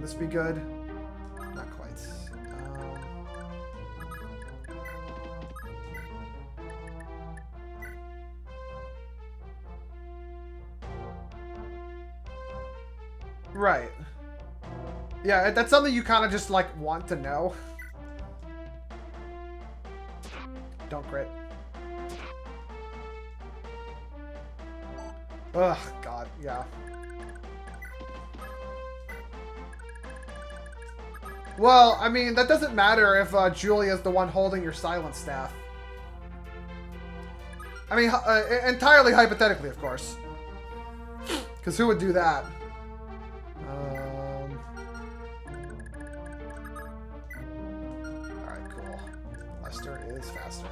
S1: this be good? Not quite. Right. Yeah, that's something you kind of just, like, want to know. Don't crit. Ugh, God, yeah. Well, I mean, that doesn't matter if Julia's the one holding your silent staff. I mean, entirely hypothetically, of course. Because who would do that? Alright, cool. Lester is faster.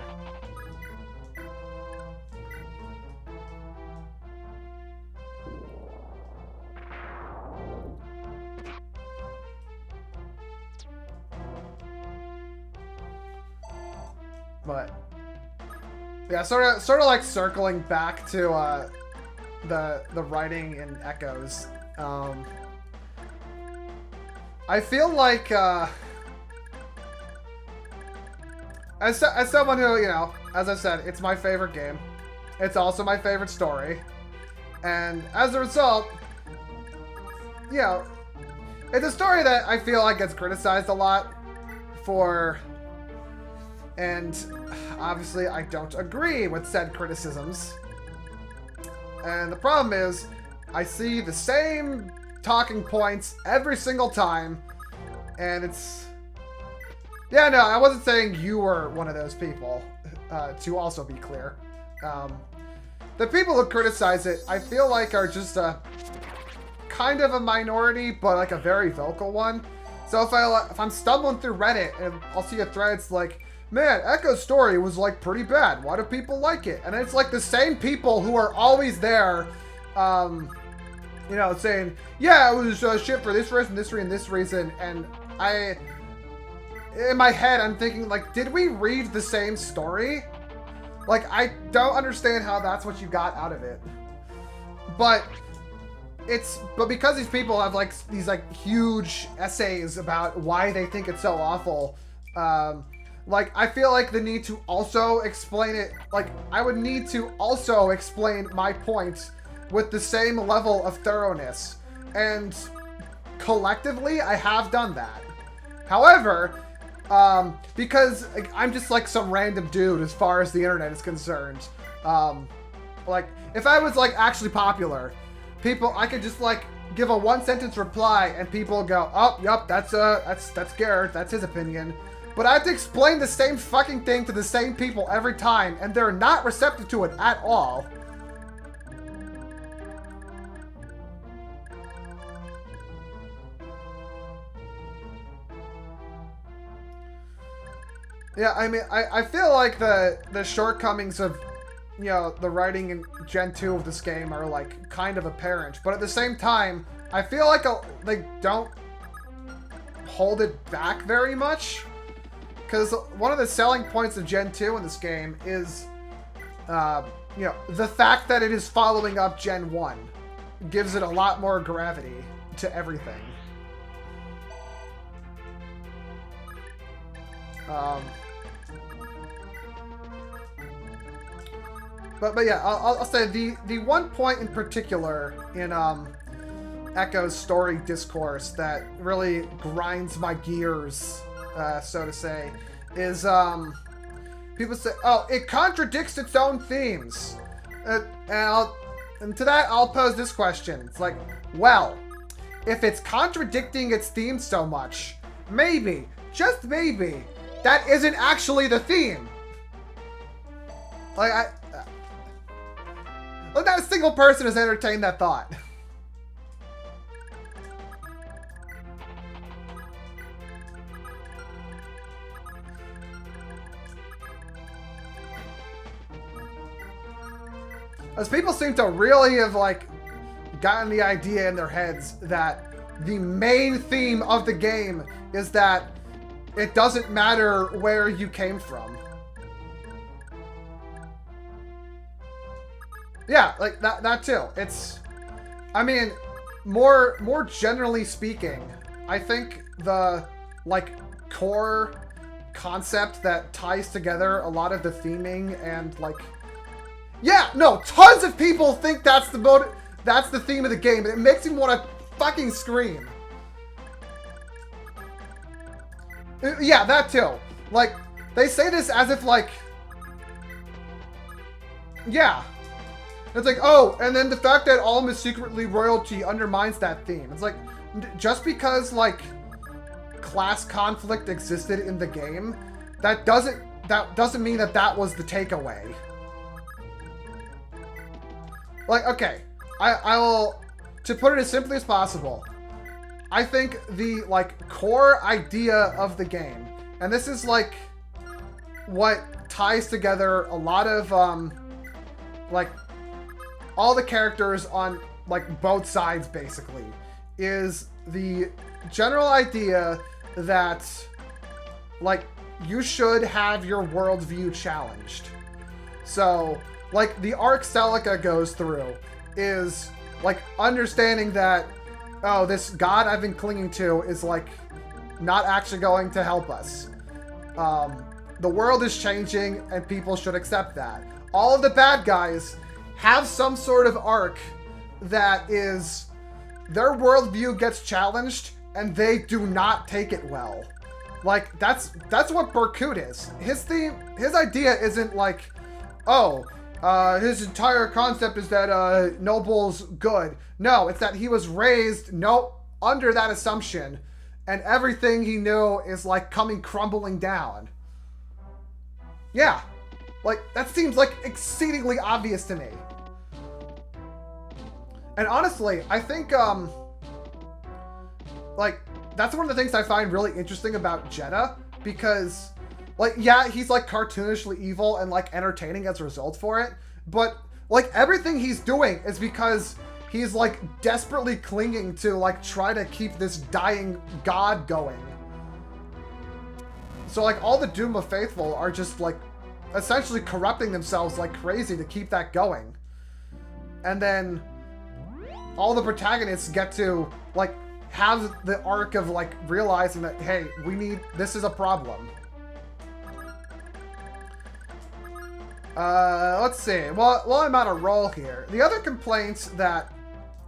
S1: But yeah, sort of like circling back to the writing in Echoes. I feel like as someone who, you know, as I said, it's my favorite game. It's also my favorite story, and as a result, you know, it's a story that I feel like gets criticized a lot for. And obviously, I don't agree with said criticisms. And the problem is, I see the same talking points every single time. And it's... Yeah, no, I wasn't saying you were one of those people, to also be clear. The people who criticize it, I feel like are just a kind of a minority, but like a very vocal one. So if I'm stumbling through Reddit and I'll see a thread, it's like, man, Echo's story was, like, pretty bad. Why do people like it? And it's, like, the same people who are always there, you know, saying, yeah, it was shit for this reason, this reason. And in my head, I'm thinking, like, did we read the same story? Like, I don't understand how that's what you got out of it. But because these people have, like, these, like, huge essays about why they think it's so awful, like, I feel like the need to also explain it, like, I would need to also explain my point with the same level of thoroughness. And collectively, I have done that. However, because like, I'm just like some random dude as far as the internet is concerned. Like, if I was like actually popular, I could just like give a one-sentence reply and people go, oh, yep, that's Garrett, that's his opinion. But I have to explain the same fucking thing to the same people every time, and they're not receptive to it at all. Yeah, I mean, I feel like the shortcomings of, you know, the writing in Gen 2 of this game are, like, kind of apparent. But at the same time, I feel like they don't hold it back very much. Because one of the selling points of Gen 2 in this game is, you know, the fact that it is following up Gen 1 gives it a lot more gravity to everything. But yeah, I'll say the one point in particular in Echo's story discourse that really grinds my gears, so to say, is people say, oh, it contradicts its own themes. And to that, I'll pose this question. It's like, well, if it's contradicting its theme so much, maybe, just maybe, that isn't actually the theme. Like, not a single person has entertained that thought. As people seem to really have, like, gotten the idea in their heads that the main theme of the game is that it doesn't matter where you came from. Yeah, like, that too. It's, I mean, more generally speaking, I think the, like, core concept that ties together a lot of the theming and, like... Yeah, no, tons of people think that's the theme of the game, and it makes me want to fucking scream. Yeah, that too. Like, they say this as if, like... Yeah. It's like, oh, and then the fact that Alm is secretly royalty undermines that theme. It's like, just because, like, class conflict existed in the game, that doesn't mean that that was the takeaway. Like, okay, I will, to put it as simply as possible, I think the, like, core idea of the game, and this is, like, what ties together a lot of, like, all the characters on, like, both sides, basically, is the general idea that, like, you should have your worldview challenged. So, like, the arc Celica goes through is, like, understanding that, oh, this god I've been clinging to is, like, not actually going to help us. The world is changing, and people should accept that. All of the bad guys have some sort of arc that is, their worldview gets challenged, and they do not take it well. Like, that's what Berkut is. His idea isn't like, oh, his entire concept is that Noble's good. No, it's that he was raised under that assumption, and everything he knew is, like, coming crumbling down. Yeah, like, that seems, like, exceedingly obvious to me. And honestly, I think, like, that's one of the things I find really interesting about Jeddah, because, like, yeah, he's, like, cartoonishly evil and, like, entertaining as a result for it, but, like, everything he's doing is because he's, like, desperately clinging to, like, try to keep this dying god going. So, like, all the Doom of Faithful are just, like, essentially corrupting themselves like crazy to keep that going. And then all the protagonists get to, like, have the arc of, like, realizing that, hey, this is a problem. Let's see. Well, I'm on a roll here. The other complaints that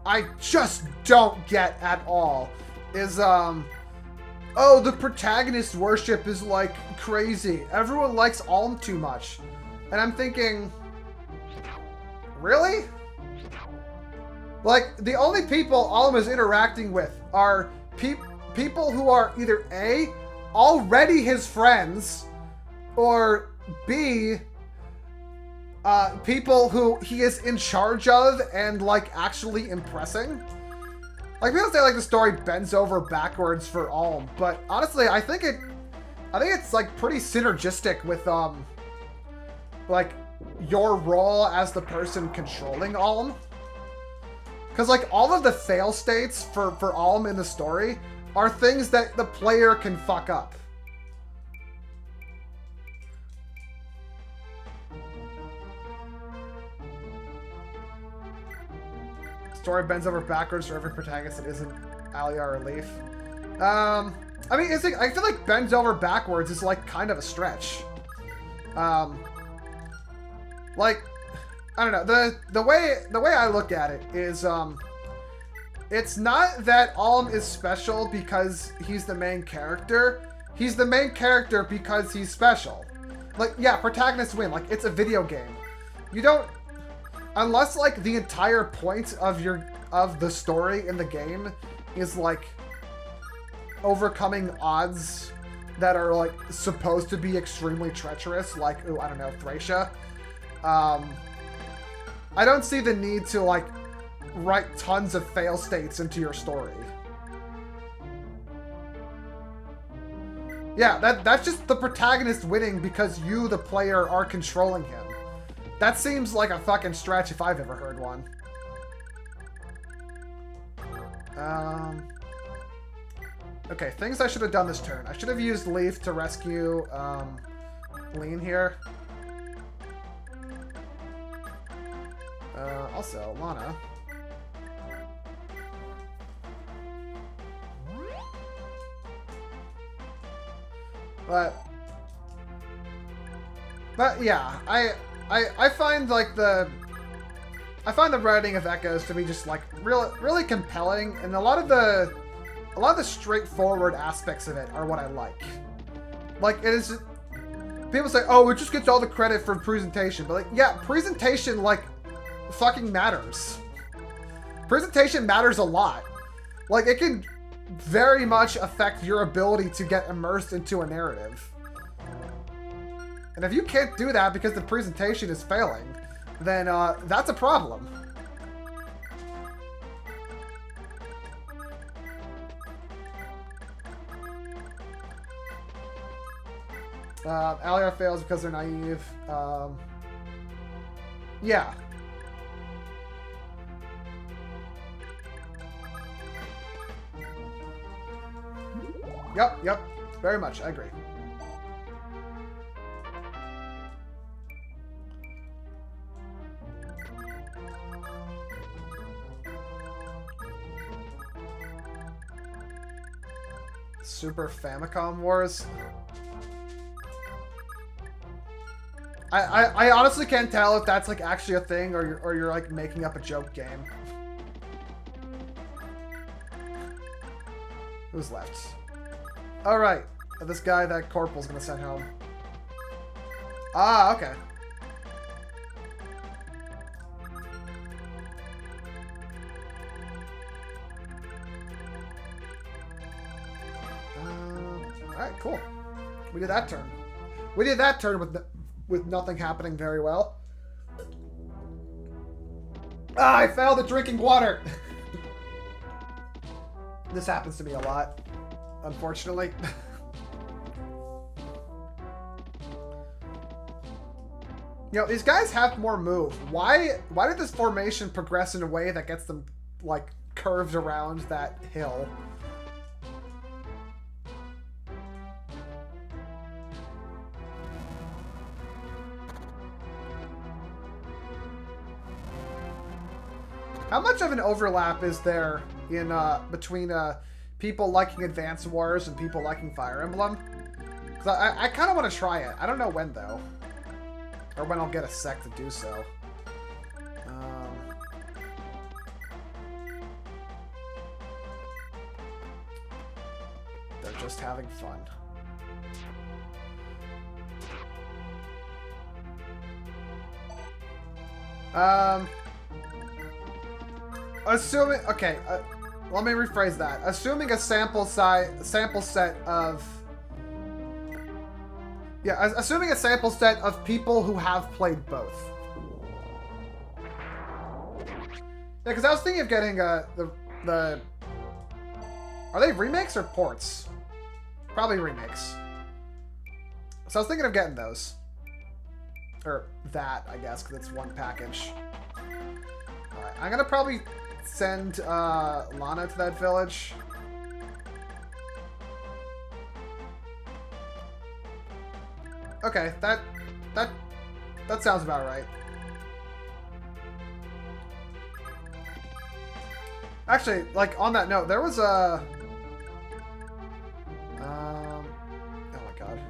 S1: I just don't get at all is, oh, the protagonist worship is, like, crazy. Everyone likes Alm too much. And I'm thinking, really? Like, the only people Alm is interacting with are people who are either A, already his friends, or B, people who he is in charge of and, like, actually impressing. Like, people say, like, the story bends over backwards for Alm, but honestly, I think it's, like, pretty synergistic with, like, your role as the person controlling Alm. Because, like, all of the fail states for Alm in the story are things that the player can fuck up. Story bends over backwards for every protagonist that isn't Alia or Leaf. I mean, I feel like bends over backwards is, like, kind of a stretch. Like, I don't know. The way I look at it is, it's not that Alm is special because he's the main character. He's the main character because he's special. Like, yeah, protagonists win. Like, it's a video game. You don't, unless, like, the entire point of the story in the game is, like, overcoming odds that are, like, supposed to be extremely treacherous, like, ooh, I don't know, Thracia. I don't see the need to, like, write tons of fail states into your story. Yeah, that's just the protagonist winning because you, the player, are controlling him. That seems like a fucking stretch if I've ever heard one. Okay, things I should have done this turn. I should have used Leaf to rescue, Lean here. Also, Lana. But yeah, I find like I find the writing of Echoes to be just like really compelling, and a lot of the straightforward aspects of it are what I like. Like it is. People say, "Oh, it just gets all the credit for presentation," but like, yeah, presentation like fucking matters. Presentation matters a lot. Like it can very much affect your ability to get immersed into a narrative. And if you can't do that because the presentation is failing, then that's a problem. Aliar fails because they're naive. Yeah. Yep. Very much. I agree. Super Famicom Wars. I honestly can't tell if that's like actually a thing or you're like making up a joke game. Who's left? All right, this guy that Corporal's gonna send home. Ah, okay. All right, cool. We did that turn. We did that turn with nothing happening very well. Ah, I failed at drinking water. This happens to me a lot, unfortunately. You know, these guys have more move. Why did this formation progress in a way that gets them, like, curved around that hill? How much of an overlap is there in between people liking Advance Wars and people liking Fire Emblem? Because I kind of want to try it. I don't know when, though. Or when I'll get a sec to do so. They're just having fun. Assuming, okay, let me rephrase that. Assuming a sample set of, yeah, assuming a sample set of people who have played both. Yeah, because I was thinking of getting the. Are they remakes or ports? Probably remakes. So I was thinking of getting those, or that, I guess, because it's one package. All right, I'm gonna probably send Lana to that village. Okay, that sounds about right. Actually, like on that note, there was a oh my god.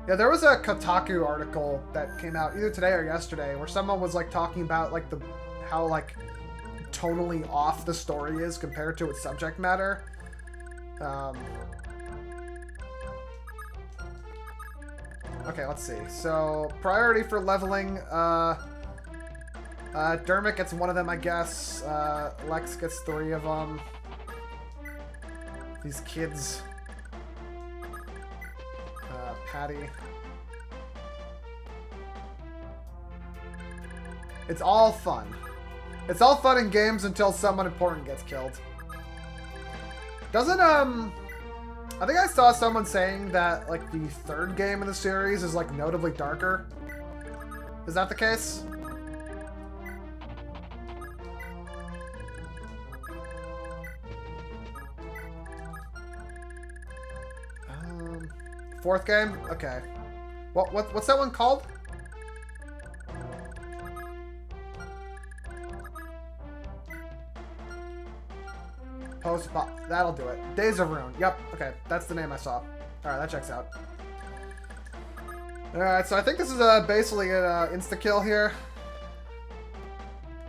S1: Yeah, there was a Kotaku article that came out either today or yesterday where someone was like talking about like how like tonally off the story is compared to its subject matter. Okay, let's see. So, priority for leveling, Dermot gets one of them, I guess. Lex gets 3 of them. These kids. Patty. It's all fun. It's all fun in games until someone important gets killed. Doesn't, I think I saw someone saying that, like, the 3rd game in the series is, like, notably darker. Is that the case? Fourth game? Okay. What's that one called? That'll do it. Days of Ruin. Yep. Okay, that's the name I saw. Alright, that checks out. Alright, so I think this is basically an insta-kill here.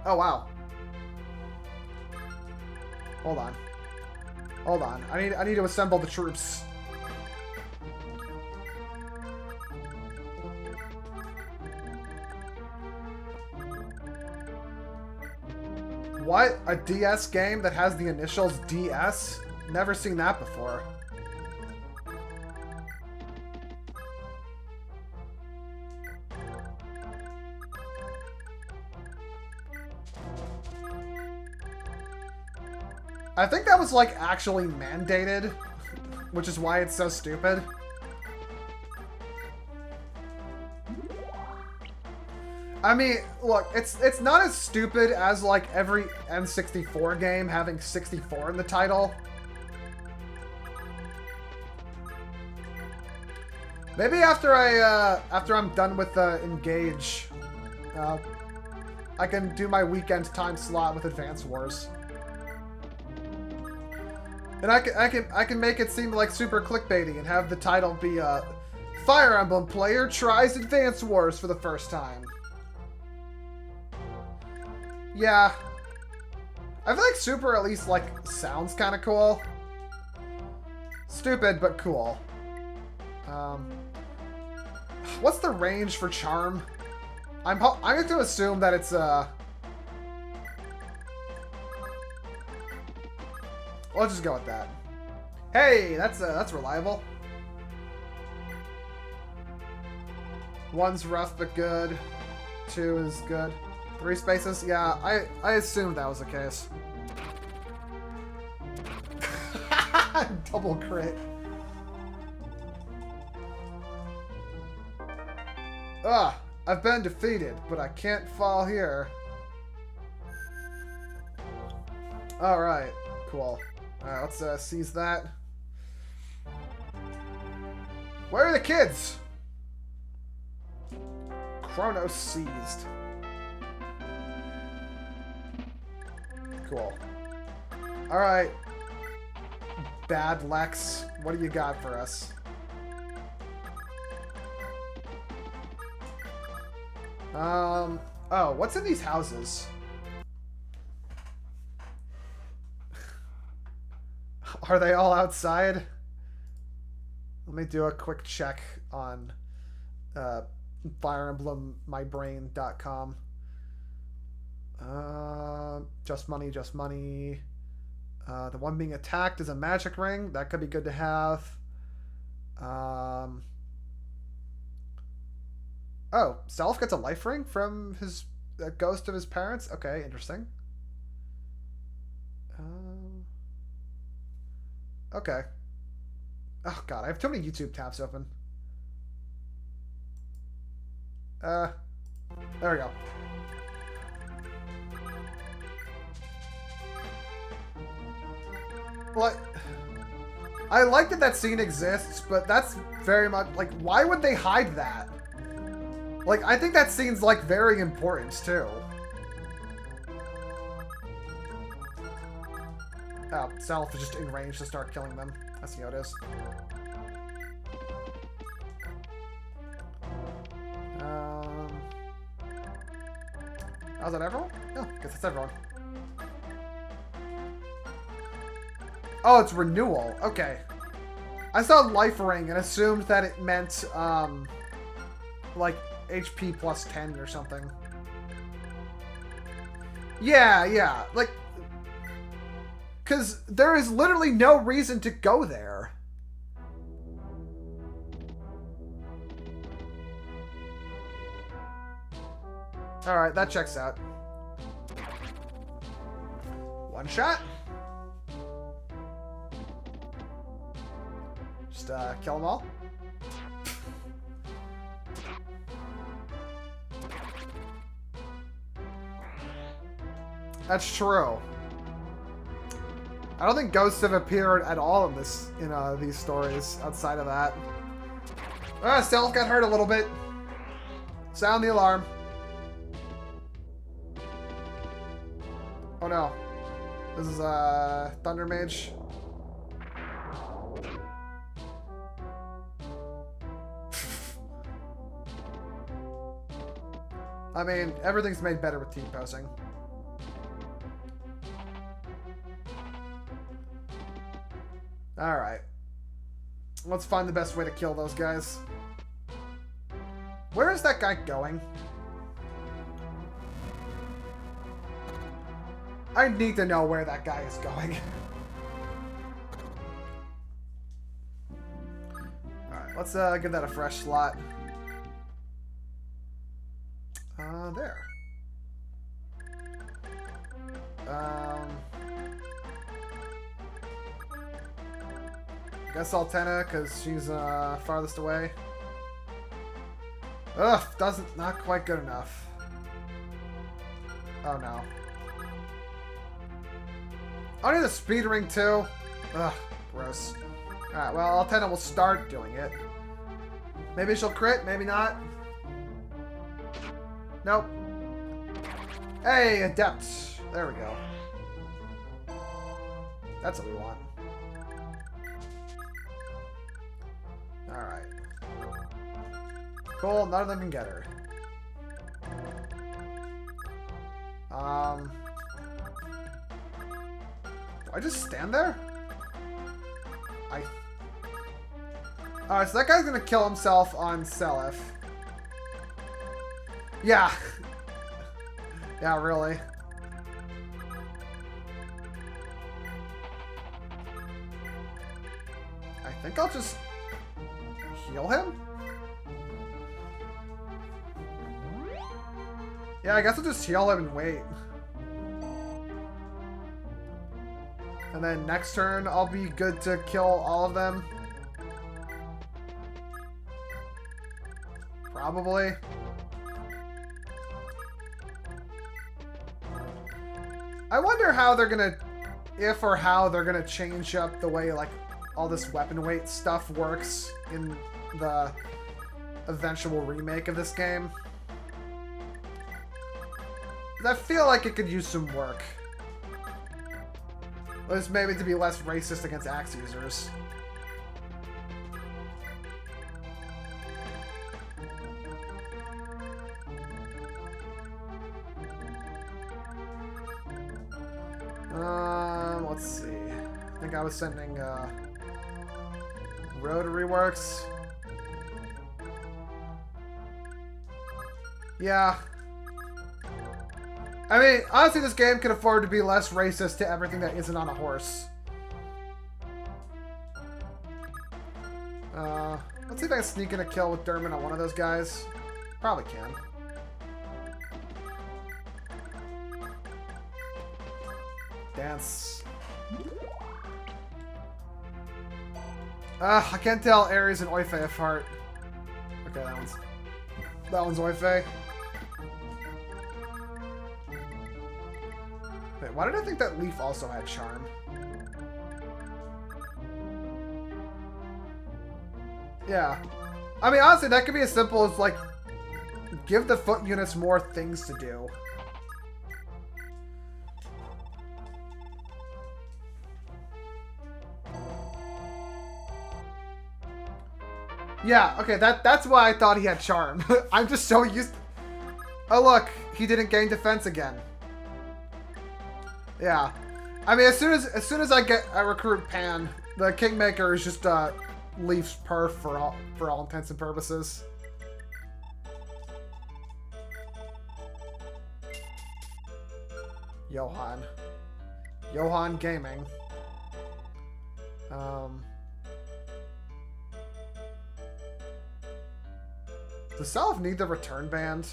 S1: Oh, wow. Hold on. Hold on. I need to assemble the troops. What? A DS game that has the initials DS? Never seen that before. I think that was, like, actually mandated, which is why it's so stupid. I mean, look, it's not as stupid as, like, every N64 game having 64 in the title. Maybe after I'm done with Engage, I can do my weekend time slot with Advance Wars. And I can make it seem like super clickbaity and have the title be Fire Emblem player tries Advance Wars for the first time. Yeah. I feel like super at least like sounds kind of cool. Stupid but cool. What's the range for charm? I'm going to assume that it's Let's just go with that. Hey, that's reliable. 1's rough but good. 2 is good. 3 spaces? Yeah, I assumed that was the case. Double crit. Ah, I've been defeated, but I can't fall here. Alright, cool. Alright, let's seize that. Where are the kids? Chronos seized. Cool. Alright. Bad Lex, what do you got for us? Oh, what's in these houses? Are they all outside? Let me do a quick check on FireEmblemMyBrain.com. Just money, just money. The one being attacked is a magic ring. That could be good to have. Oh, Self gets a life ring from his ghost of his parents? Okay, interesting. Okay. Oh god, I have too many YouTube tabs open. There we go. Well, I like that scene exists, but that's very much like, why would they hide that? Like, I think that scene's like very important too. Oh, Self is just in range to start killing them. I see how it is. Oh, is that everyone? Oh, I guess that's everyone. Oh, it's renewal. Okay. I saw life ring and assumed that it meant, like, HP plus 10 or something. Yeah. Like, because there is literally no reason to go there. Alright, that checks out. One shot. Just kill them all. That's true. I don't think ghosts have appeared at all in these stories outside of that. Stealth got hurt a little bit. Sound the alarm. Oh no. This is Thunder Mage. I mean, everything's made better with team posing. Alright. Let's find the best way to kill those guys. Where is that guy going? I need to know where that guy is going. Alright, let's give that a fresh slot. There. Guess Altena, because she's farthest away. Ugh, not quite good enough. Oh no. I need a speed ring too. Ugh, gross. Alright, well, Altena will start doing it. Maybe she'll crit, maybe not. Nope. Hey, adept. There we go. That's what we want. Alright. Cool, none of them can get her. Do I just stand there? Alright, so that guy's gonna kill himself on Seliph. Yeah. Yeah, really. I think I'll just heal him? Yeah, I guess I'll just heal him and wait. And then next turn, I'll be good to kill all of them. Probably. I wonder how they're gonna, if or how they're gonna change up the way, like, all this weapon weight stuff works in the eventual remake of this game. 'Cause I feel like it could use some work. At least maybe to be less racist against axe users. Let's see. I think I was sending Rotary Works. Yeah. I mean, honestly, this game can afford to be less racist to everything that isn't on a horse. Let's see if I can sneak in a kill with Dermot on one of those guys. Probably can. Dance. I can't tell Ares and Oife apart. Okay, that one's Oife. Wait, why did I think that Leaf also had charm? Yeah. I mean, honestly, that could be as simple as, like, give the foot units more things to do. Yeah, okay, that's why I thought he had charm. I'm just so used to... Oh, look, he didn't gain defense again. Yeah. I mean, as soon as I recruit Pan, the Kingmaker is just Leaf's perf for all intents and purposes. Johan Gaming. Does Seliph need the return band?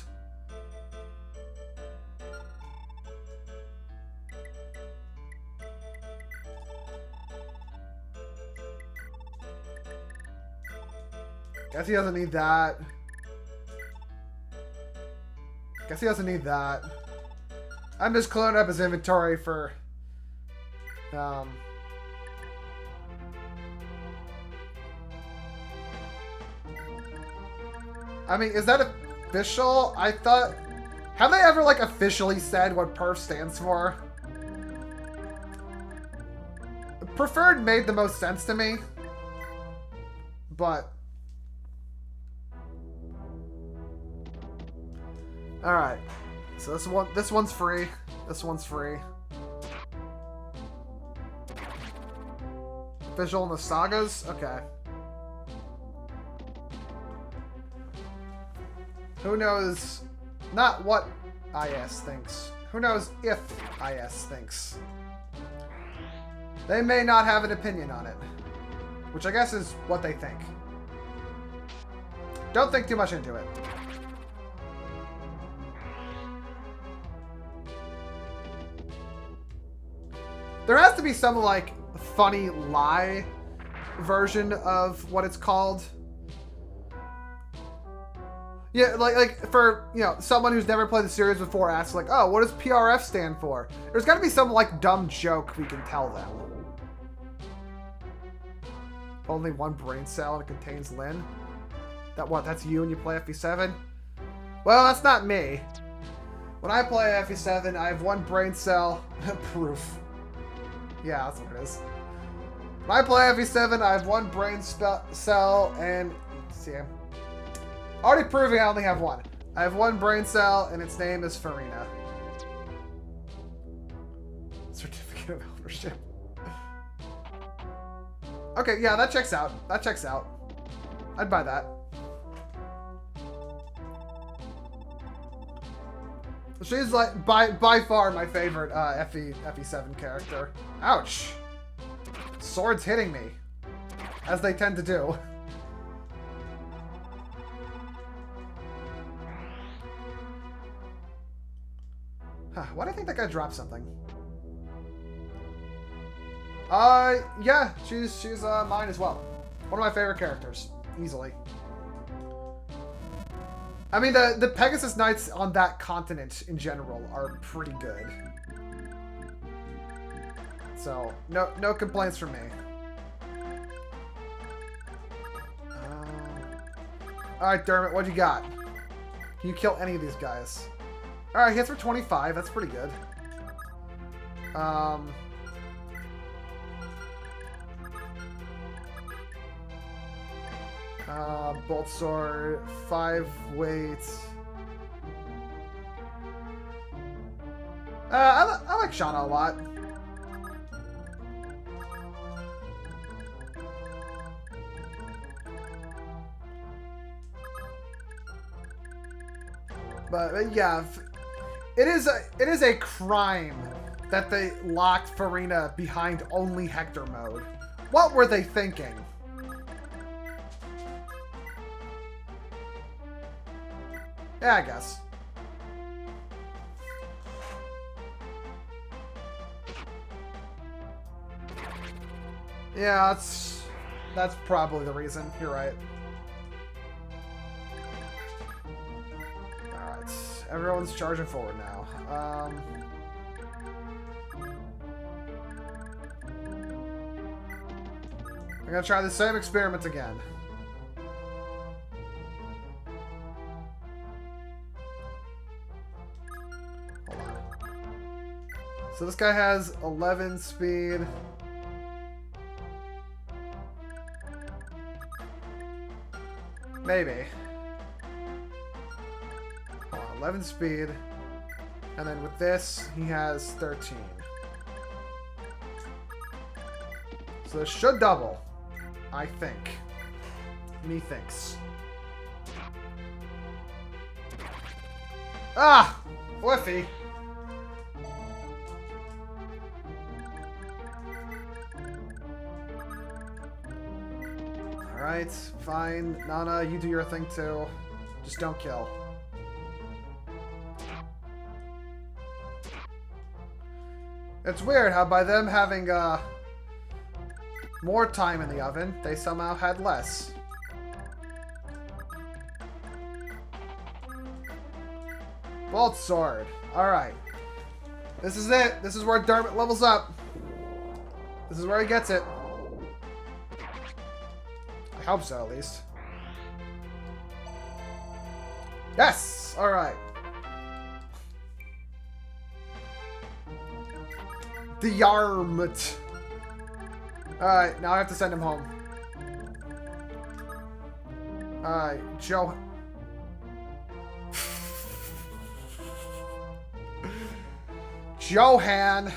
S1: Guess he doesn't need that. Guess he doesn't need that. I'm just clearing up his inventory for... I mean, is that official? I thought... Have they ever, like, officially said what perf stands for? Preferred made the most sense to me. But... Alright. So this one's free. This one's free. Visual in the sagas? Okay. Who knows not what IS thinks. Who knows if IS thinks. They may not have an opinion on it. Which I guess is what they think. Don't think too much into it. There has to be some, like, funny lie version of what it's called. Yeah, like for, you know, someone who's never played the series before asks, like, oh, what does PRF stand for? There's got to be some, like, dumb joke we can tell them. Only one brain cell and it contains Lin? That's you and you play FE7? Well, that's not me. When I play FE7, I have one brain cell. Proof. Yeah, that's what it is. When I play FE7, I have one brain cell and... See, I'm already proving I only have one. I have one brain cell and its name is Farina. Certificate of ownership. Okay, yeah, that checks out. That checks out. I'd buy that. She's like by far my favorite FE7 character. Ouch. Swords hitting me. As they tend to do. Huh, why do I think that guy dropped something? Yeah, she's mine as well. One of my favorite characters, easily. I mean, the Pegasus Knights on that continent in general are pretty good. So, no complaints from me. Alright, Dermot, what you got? Can you kill any of these guys? Alright, he hits for 25. That's pretty good. Bolt sword, 5 weight. I like Shauna a lot. But yeah, it is a crime that they locked Farina behind only Hector mode. What were they thinking? Yeah, I guess. Yeah, that's probably the reason. You're right. Alright. Everyone's charging forward now. I'm gonna try the same experiment again. So this guy has 11 speed. Maybe. 11 speed. And then with this, he has 13. So this should double. I think. Methinks. Ah! Whiffy. Alright, fine. Nana, you do your thing too. Just don't kill. It's weird how by them having more time in the oven, they somehow had less. Bolt sword. Alright. This is it. This is where Dermot levels up. This is where he gets it. I hope so, at least. Yes! Alright. The Yarmut. Alright, now I have to send him home. Alright, Joe. Johan.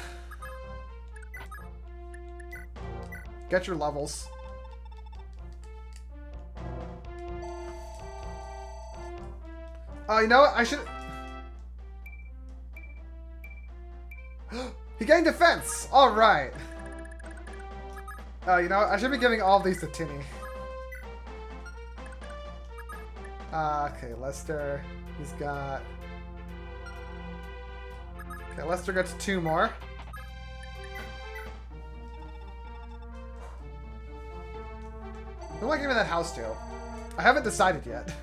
S1: Get your levels. Oh, you know what? I should... He gained defense! Alright. Oh, you know what? I should be giving all of these to Tinny. Okay, Lester. He's got... Okay, Lester gets 2 more. Who am I giving that house to? I haven't decided yet.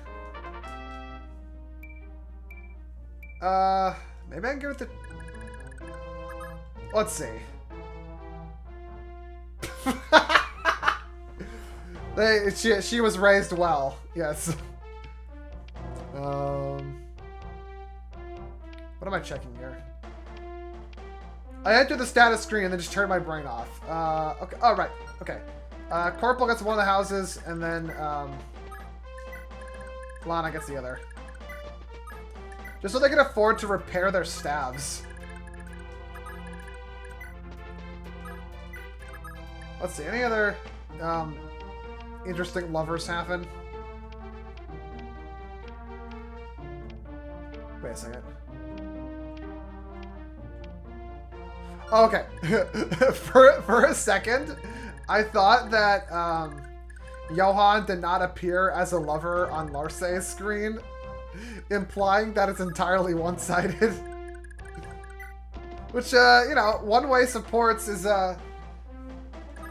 S1: Maybe I can give it to... Let's see. She was raised well. Yes. What am I checking here? I entered the status screen and then just turned my brain off. Okay. Oh, right. Okay. Corporal gets one of the houses, and then Lana gets the other. Just so they can afford to repair their staves. Let's see, any other interesting lovers happen? Wait a second. Oh, okay. for a second, I thought that Johan did not appear as a lover on Larce's screen, implying that it's entirely one-sided. Which, you know, one-way supports is,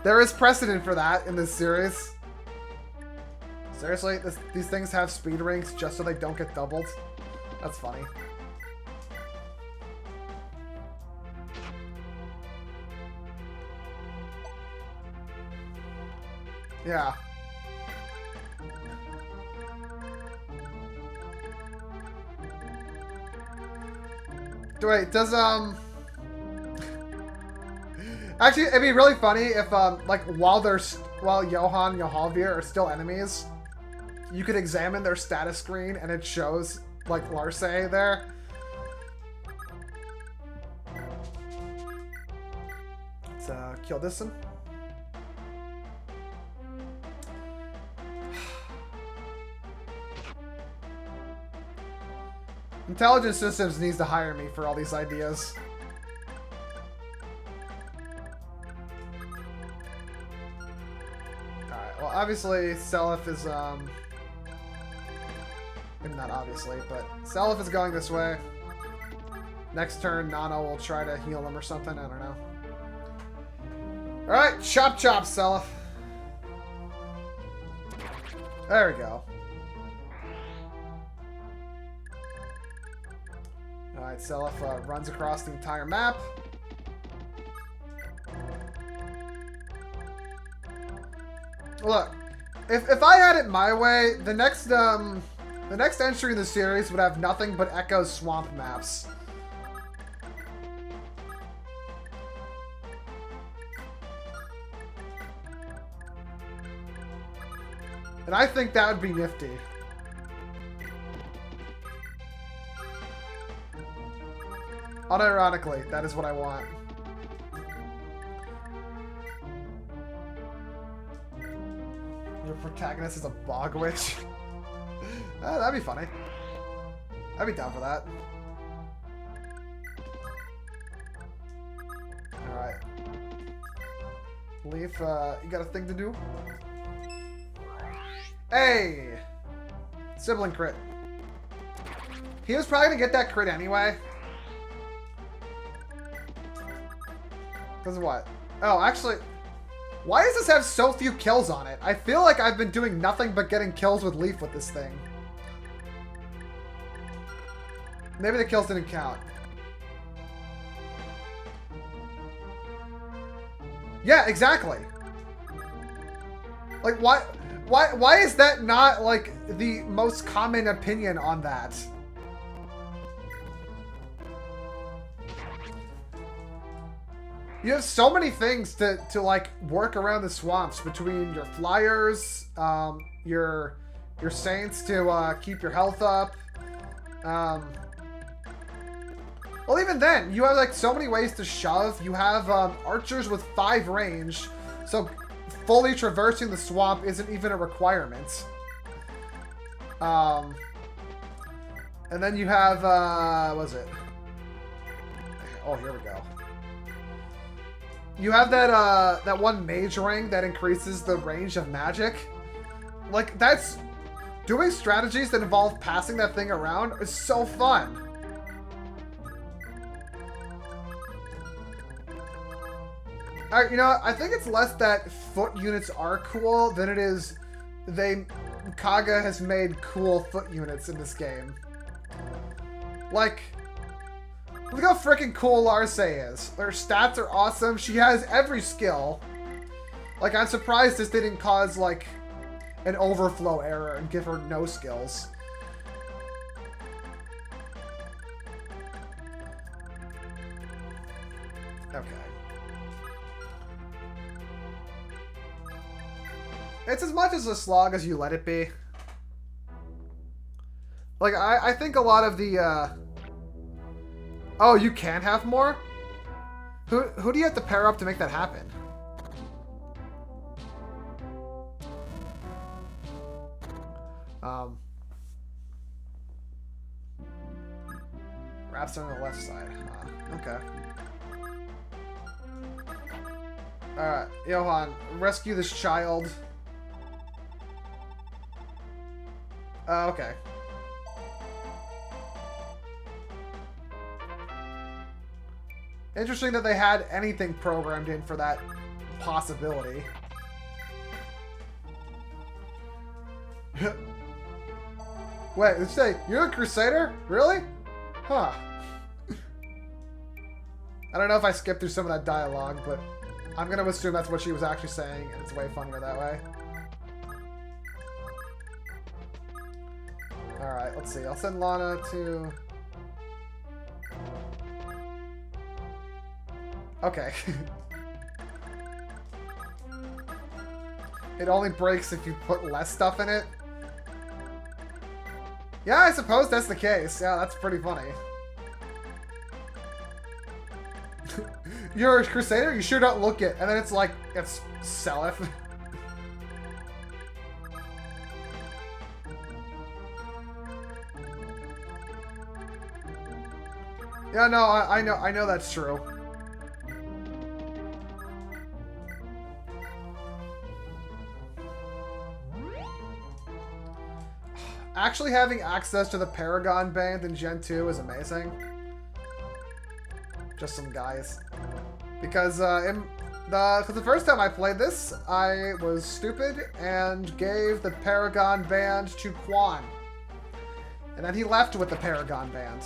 S1: there is precedent for that in this series. Seriously, these things have speed rings just so they don't get doubled? That's funny. Yeah. Wait, does, Actually, it'd be really funny if, like, while Johan and Johanvir are still enemies, you could examine their status screen and it shows, like, Larce there. Let's, kill this one. Intelligent Systems needs to hire me for all these ideas. Alright, well, obviously, Seliph is, maybe not obviously, but Seliph is going this way. Next turn, Nano will try to heal him or something, I don't know. Alright, chop chop, Seliph. There we go. Alright, Seliph runs across the entire map. Look, if I had it my way, the next entry in the series would have nothing but Echo's swamp maps. And I think that would be nifty. Unironically, that is what I want. Your protagonist is a bog witch. That'd be funny. I'd be down for that. Alright. Leaf, you got a thing to do? Hey! Sibling crit. He was probably gonna get that crit anyway. Because what? Oh, actually, why does this have so few kills on it? I feel like I've been doing nothing but getting kills with Leaf with this thing. Maybe the kills didn't count. Yeah, exactly. Like, why is that not, like, the most common opinion on that? You have so many things to like work around the swamps between your flyers, your Saints to keep your health up. Well, even then, you have like so many ways to shove. You have archers with 5 range, so fully traversing the swamp isn't even a requirement. And then you have, what was it? Oh, here we go. You have that, that one mage ring that increases the range of magic. Like, that's... Doing strategies that involve passing that thing around is so fun. You know, I think it's less that foot units are cool than it is Kaga has made cool foot units in this game. Like, look how freaking cool Larse is. Her stats are awesome. She has every skill. Like, I'm surprised this didn't cause, like, an overflow error and give her no skills. Okay. It's as much as a slog as you let it be. Like, I think a lot of the, Oh, you can have more? Who do you have to pair up to make that happen? Wraps on the left side. Okay. Alright, Johan, rescue this child. Okay. Interesting that they had anything programmed in for that possibility. Wait, let's say, you're a Crusader? Really? Huh. I don't know if I skipped through some of that dialogue, but I'm gonna assume that's what she was actually saying, and it's way funnier that way. Alright, let's see. I'll send Lana to... Okay. It only breaks if you put less stuff in it. Yeah, I suppose that's the case. Yeah, that's pretty funny. You're a Crusader? You sure don't look it. And then it's like, it's Seliph. Yeah, no, I know that's true. Actually having access to the Paragon Band in Gen 2 is amazing. Just some guys. Because for the first time I played this, I was stupid and gave the Paragon Band to Quan. And then he left with the Paragon Band.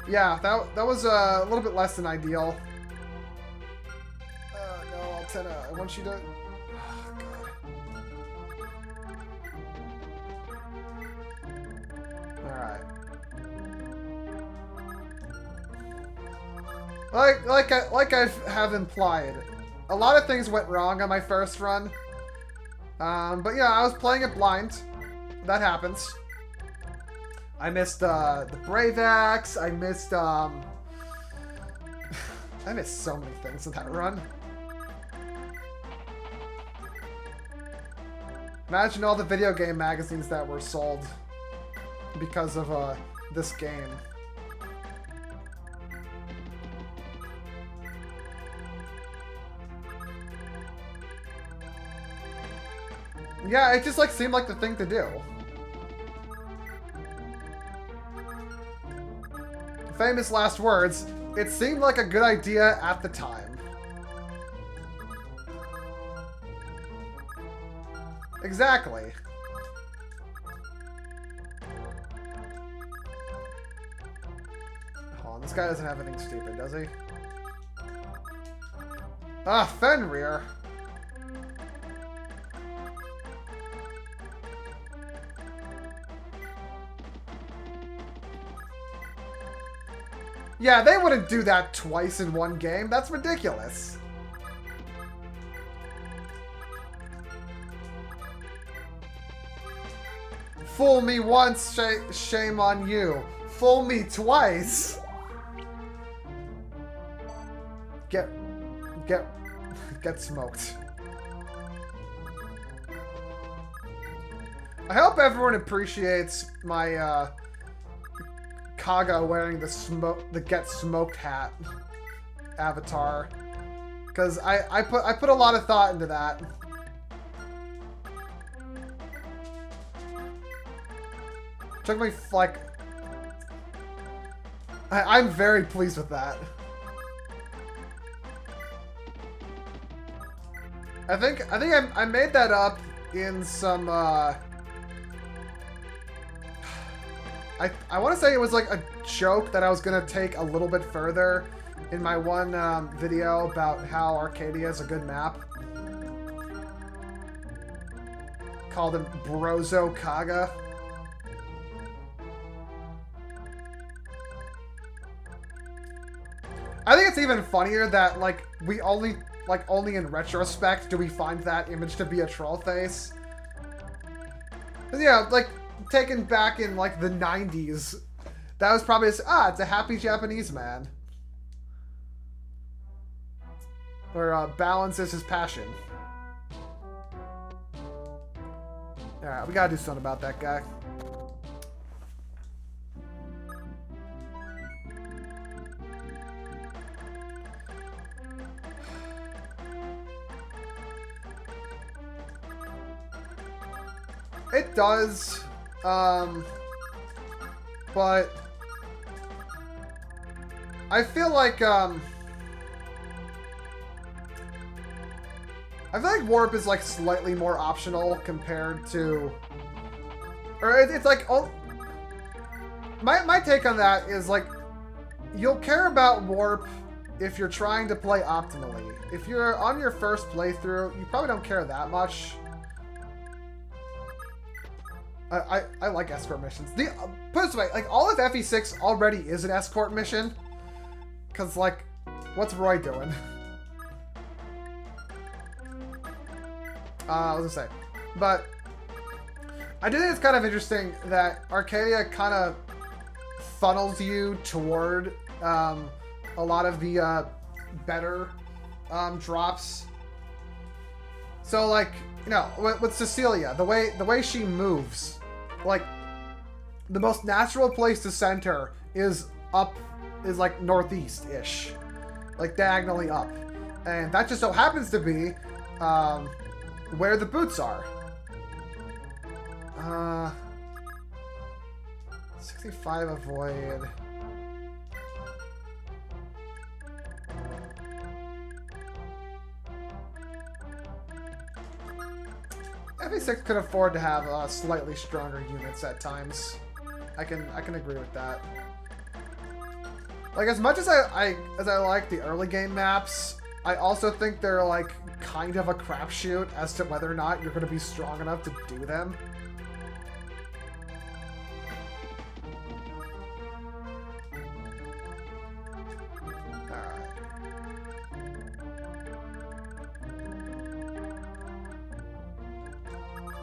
S1: Yeah, that was a little bit less than ideal. No, Altena, I want you to... Oh, God. Alright. Like I have implied, a lot of things went wrong on my first run. But yeah, I was playing it blind. That happens. I missed the Brave Axe. I missed I missed so many things in that run. Imagine all the video game magazines that were sold because of this game. Yeah, it just like seemed like the thing to do. Famous last words, it seemed like a good idea at the time. Exactly. Hold on, this guy doesn't have anything stupid, does he? Ah, Fenrir. Yeah, they wouldn't do that twice in one game. That's ridiculous. Fool me once, shame on you. Fool me twice. Get smoked. I hope everyone appreciates my Kaga wearing the get smoked hat avatar, because I put a lot of thought into that. Took me like I'm very pleased with that. I think I made that up in some I want to say it was like a joke that I was gonna take a little bit further in my one video about how Arcadia is a good map. Called him Brozo Kaga. I think it's even funnier that like we only in retrospect do we find that image to be a troll face. Yeah, like taken back in like the 90s, that was probably it's a happy Japanese man. Where balance is his passion. Alright, we gotta do something about that guy. It does, but I feel like warp is like slightly more optional compared to, or it's like, oh, my take on that is like, you'll care about warp if you're trying to play optimally. If you're on your first playthrough, you probably don't care that much. I like escort missions. Put it this way, like, all of FE6 already is an escort mission. Because, like, what's Roy doing? I was gonna say. But, I do think it's kind of interesting that Arcadia kind of funnels you toward a lot of the better drops. So, like, you know, with Cecilia, the way she moves, like, the most natural place to send her is like northeast-ish, like diagonally up, and that just so happens to be where the boots are. 65 avoid. FE6 could afford to have slightly stronger units at times. I can agree with that. Like, as much as I like the early game maps, I also think they're like kind of a crapshoot as to whether or not you're going to be strong enough to do them.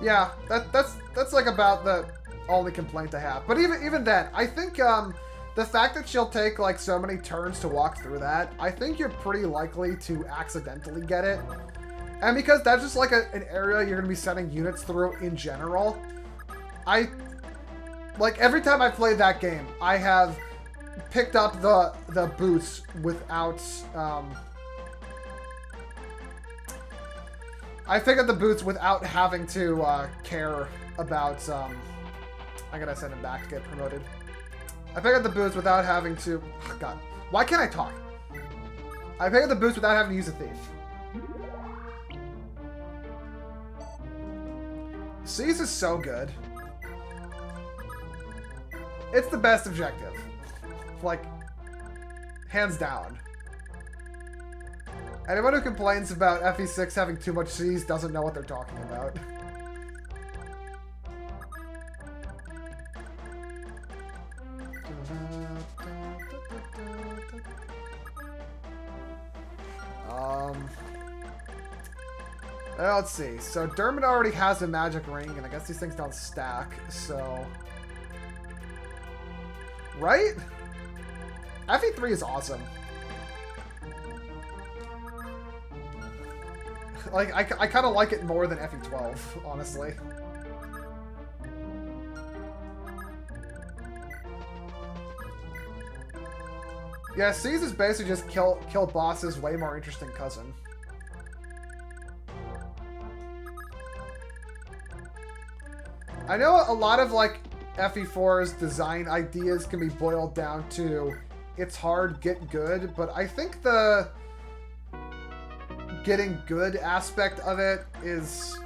S1: Yeah, that's like about the only complaint I have. But even then, I think the fact that she'll take like so many turns to walk through that, I think you're pretty likely to accidentally get it. And because that's just like an area you're gonna be sending units through in general, like every time I played that game, I have picked up the boots without I picked up the boots without having to care about, I gotta send him back to get promoted. I picked up the boots without having to, oh God, why can't I talk? I picked up the boots without having to use a thief. Seize is so good. It's the best objective. Like, hands down. Anyone who complains about FE6 having too much C's doesn't know what they're talking about. Let's see. So Dermot already has a magic ring, and I guess these things don't stack, so... Right? FE3 is awesome. Like, I kind of like it more than FE12, honestly. Yeah, C's is basically just kill boss's way more interesting cousin. I know a lot of, like, FE4's design ideas can be boiled down to it's hard, get good, but I think the getting good aspect of it is...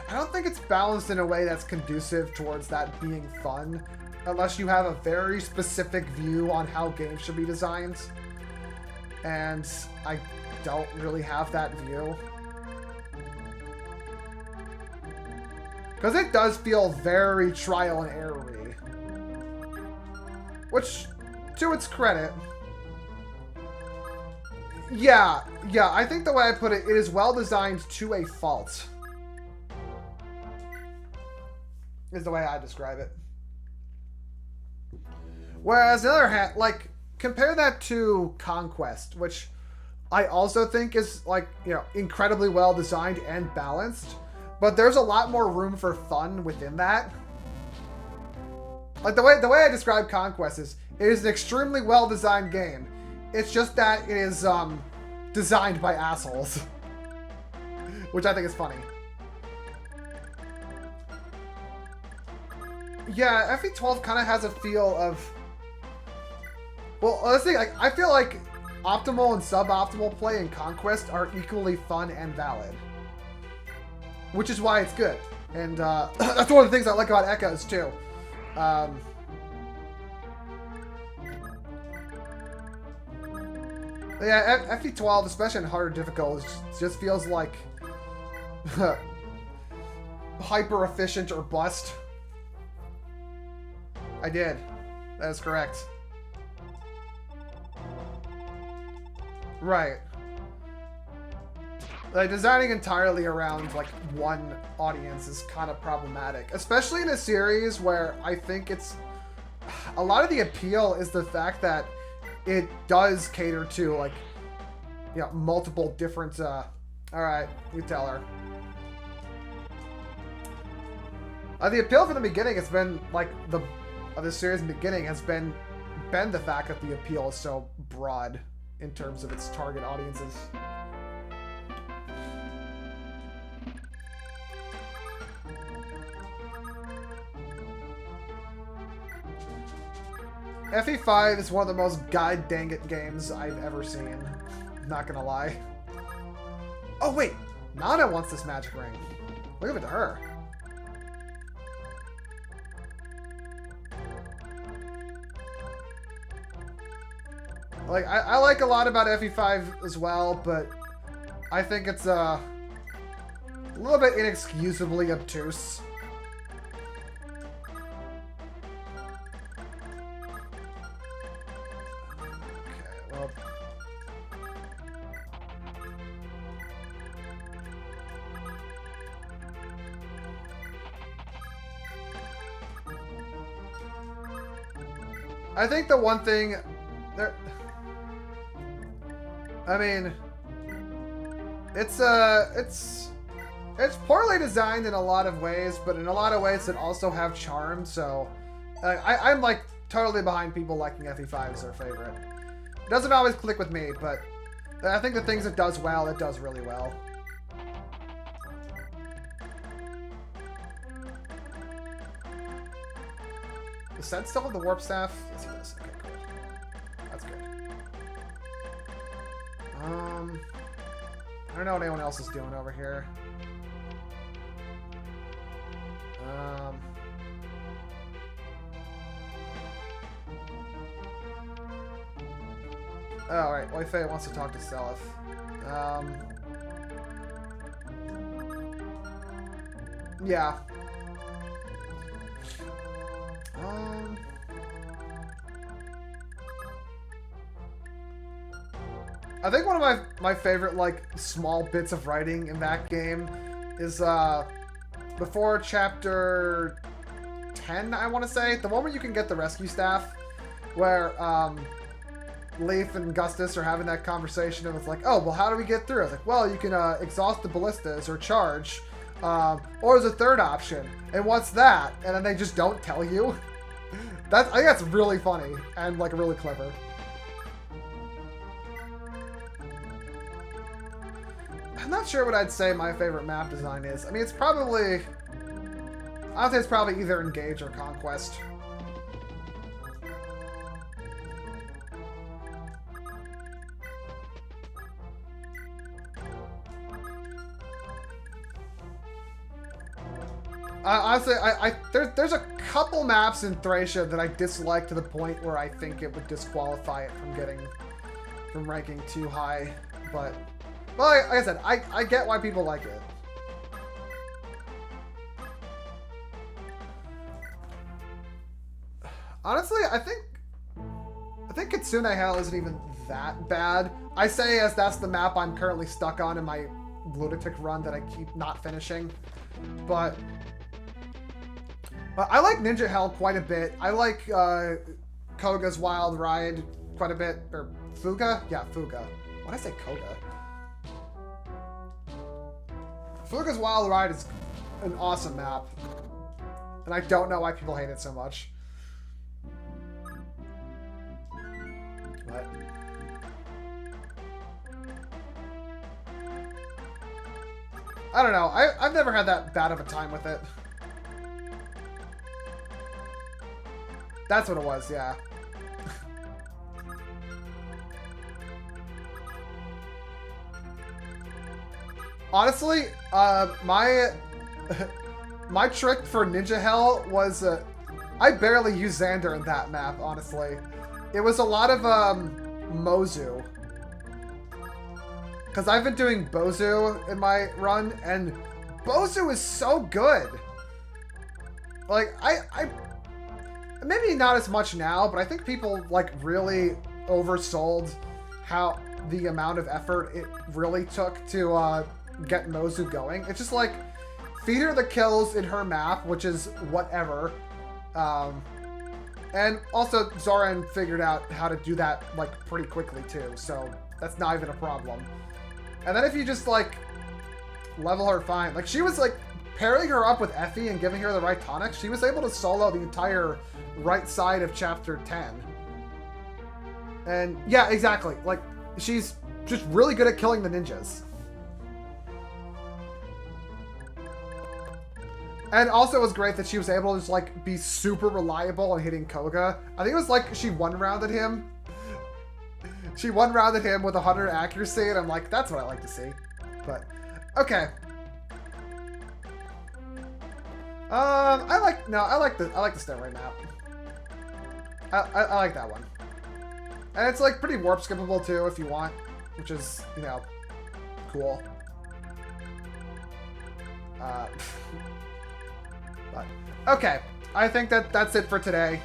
S1: I don't think it's balanced in a way that's conducive towards that being fun, unless you have a very specific view on how games should be designed. And I don't really have that view. Because it does feel very trial and error-y. Which, to its credit... Yeah, I think the way I put it, it is well designed to a fault. Is the way I describe it. Whereas, on the other hand, like, compare that to Conquest, which I also think is, like, you know, incredibly well designed and balanced. But there's a lot more room for fun within that. Like, the way I describe Conquest is, it is an extremely well designed game. It's just that it is designed by assholes. Which I think is funny. Yeah, FE12 kind of has a feel of... Well, let's see, like, I feel like optimal and suboptimal play in Conquest are equally fun and valid. Which is why it's good. And that's one of the things I like about Echoes, too. Yeah, FE12, especially in harder difficulties, just feels like hyper efficient or bust. I did. That is correct. Right. Like, designing entirely around, like, one audience is kind of problematic. Especially in a series where I think it's... A lot of the appeal is the fact that it does cater to, like, you know, multiple different, Alright, you tell her. The appeal from the beginning has been, like, of the series in the beginning has been the fact that the appeal is so broad in terms of its target audiences. FE5 is one of the most god dang it games I've ever seen. Not gonna lie. Oh wait, Nana wants this magic ring. We'll give it to her. Like, I like a lot about FE5 as well, but I think it's a little bit inexcusably obtuse. Okay, well... I think the one thing... I mean, it's poorly designed in a lot of ways, but in a lot of ways it also have charm, so I'm like totally behind people liking FE5 as their favorite. It doesn't always click with me, but I think the things it does well, it does really well. Does Sen still have the warp staff? Yes, he does. Okay, cool. That's good. I don't know what anyone else is doing over here. Oh, alright. Wei-Fei wants to talk to Seliph. Yeah. I think one of my favorite, like, small bits of writing in that game is, before chapter 10, I want to say. The one where you can get the rescue staff, where, Leaf and Gustus are having that conversation, and it's like, oh, well, how do we get through? I was like, well, you can, exhaust the ballistas or charge, or there's a third option. And what's that? And then they just don't tell you. I think that's really funny and, like, really clever. I'm not sure what I'd say my favorite map design is. I mean, it's probably... I'd say it's probably either Engage or Conquest. Honestly, there's a couple maps in Thracia that I dislike to the point where I think it would disqualify it from ranking too high. But, well, like I said, I get why people like it. Honestly, I think Kitsune Hell isn't even that bad. I say as that's the map I'm currently stuck on in my lunatic run that I keep not finishing. But I like Ninja Hell quite a bit. I like Koga's Wild Ride quite a bit. Or Fuga? Yeah, Fuga. Why did I say Koga? Fuga's Wild Ride is an awesome map. And I don't know why people hate it so much. But I don't know. I've never had that bad of a time with it. That's what it was, yeah. Honestly, my trick for Ninja Hell was I barely used Xander in that map, honestly. It was a lot of Mozu. Because I've been doing Bozu in my run, and Bozu is so good. Like, I maybe not as much now, but I think people, like, really oversold how the amount of effort it really took to get Mozu going. It's just like, feed her the kills in her map, which is whatever. And also, Zoran figured out how to do that, like, pretty quickly, too. So, that's not even a problem. And then if you just, like, level her fine. Like, she was, like, pairing her up with Effie and giving her the right tonics. She was able to solo the entire right side of Chapter 10. And, yeah, exactly. Like, she's just really good at killing the ninjas. And also it was great that she was able to just, like, be super reliable on hitting Koga. I think it was like she one-rounded him. She one-rounded him with 100 accuracy, and I'm like, that's what I like to see. But, okay. I like the Stairway map. I like that one. And it's, like, pretty warp skippable, too, if you want. Which is, you know, cool. But, okay, I think that's it for today.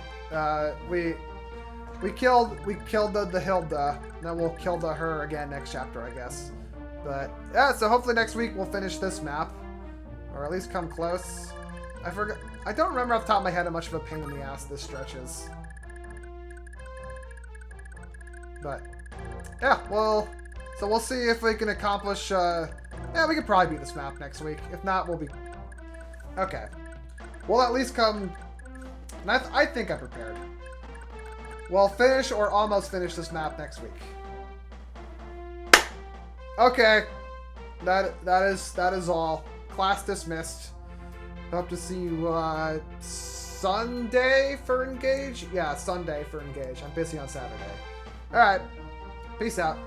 S1: We killed the Hilda. Then we'll kill her again next chapter, I guess. But yeah, so hopefully next week we'll finish this map, or at least come close. I don't remember off the top of my head how much of a pain in the ass this stretch is. But yeah, well, so we'll see if we can accomplish. Yeah, we could probably beat this map next week. If not, we'll be okay. We'll at least come, and I think I'm prepared. We'll finish or almost finish this map next week. Okay. That is all. Class dismissed. Hope to see you Sunday for Engage? Yeah, Sunday for Engage. I'm busy on Saturday. Alright. Peace out.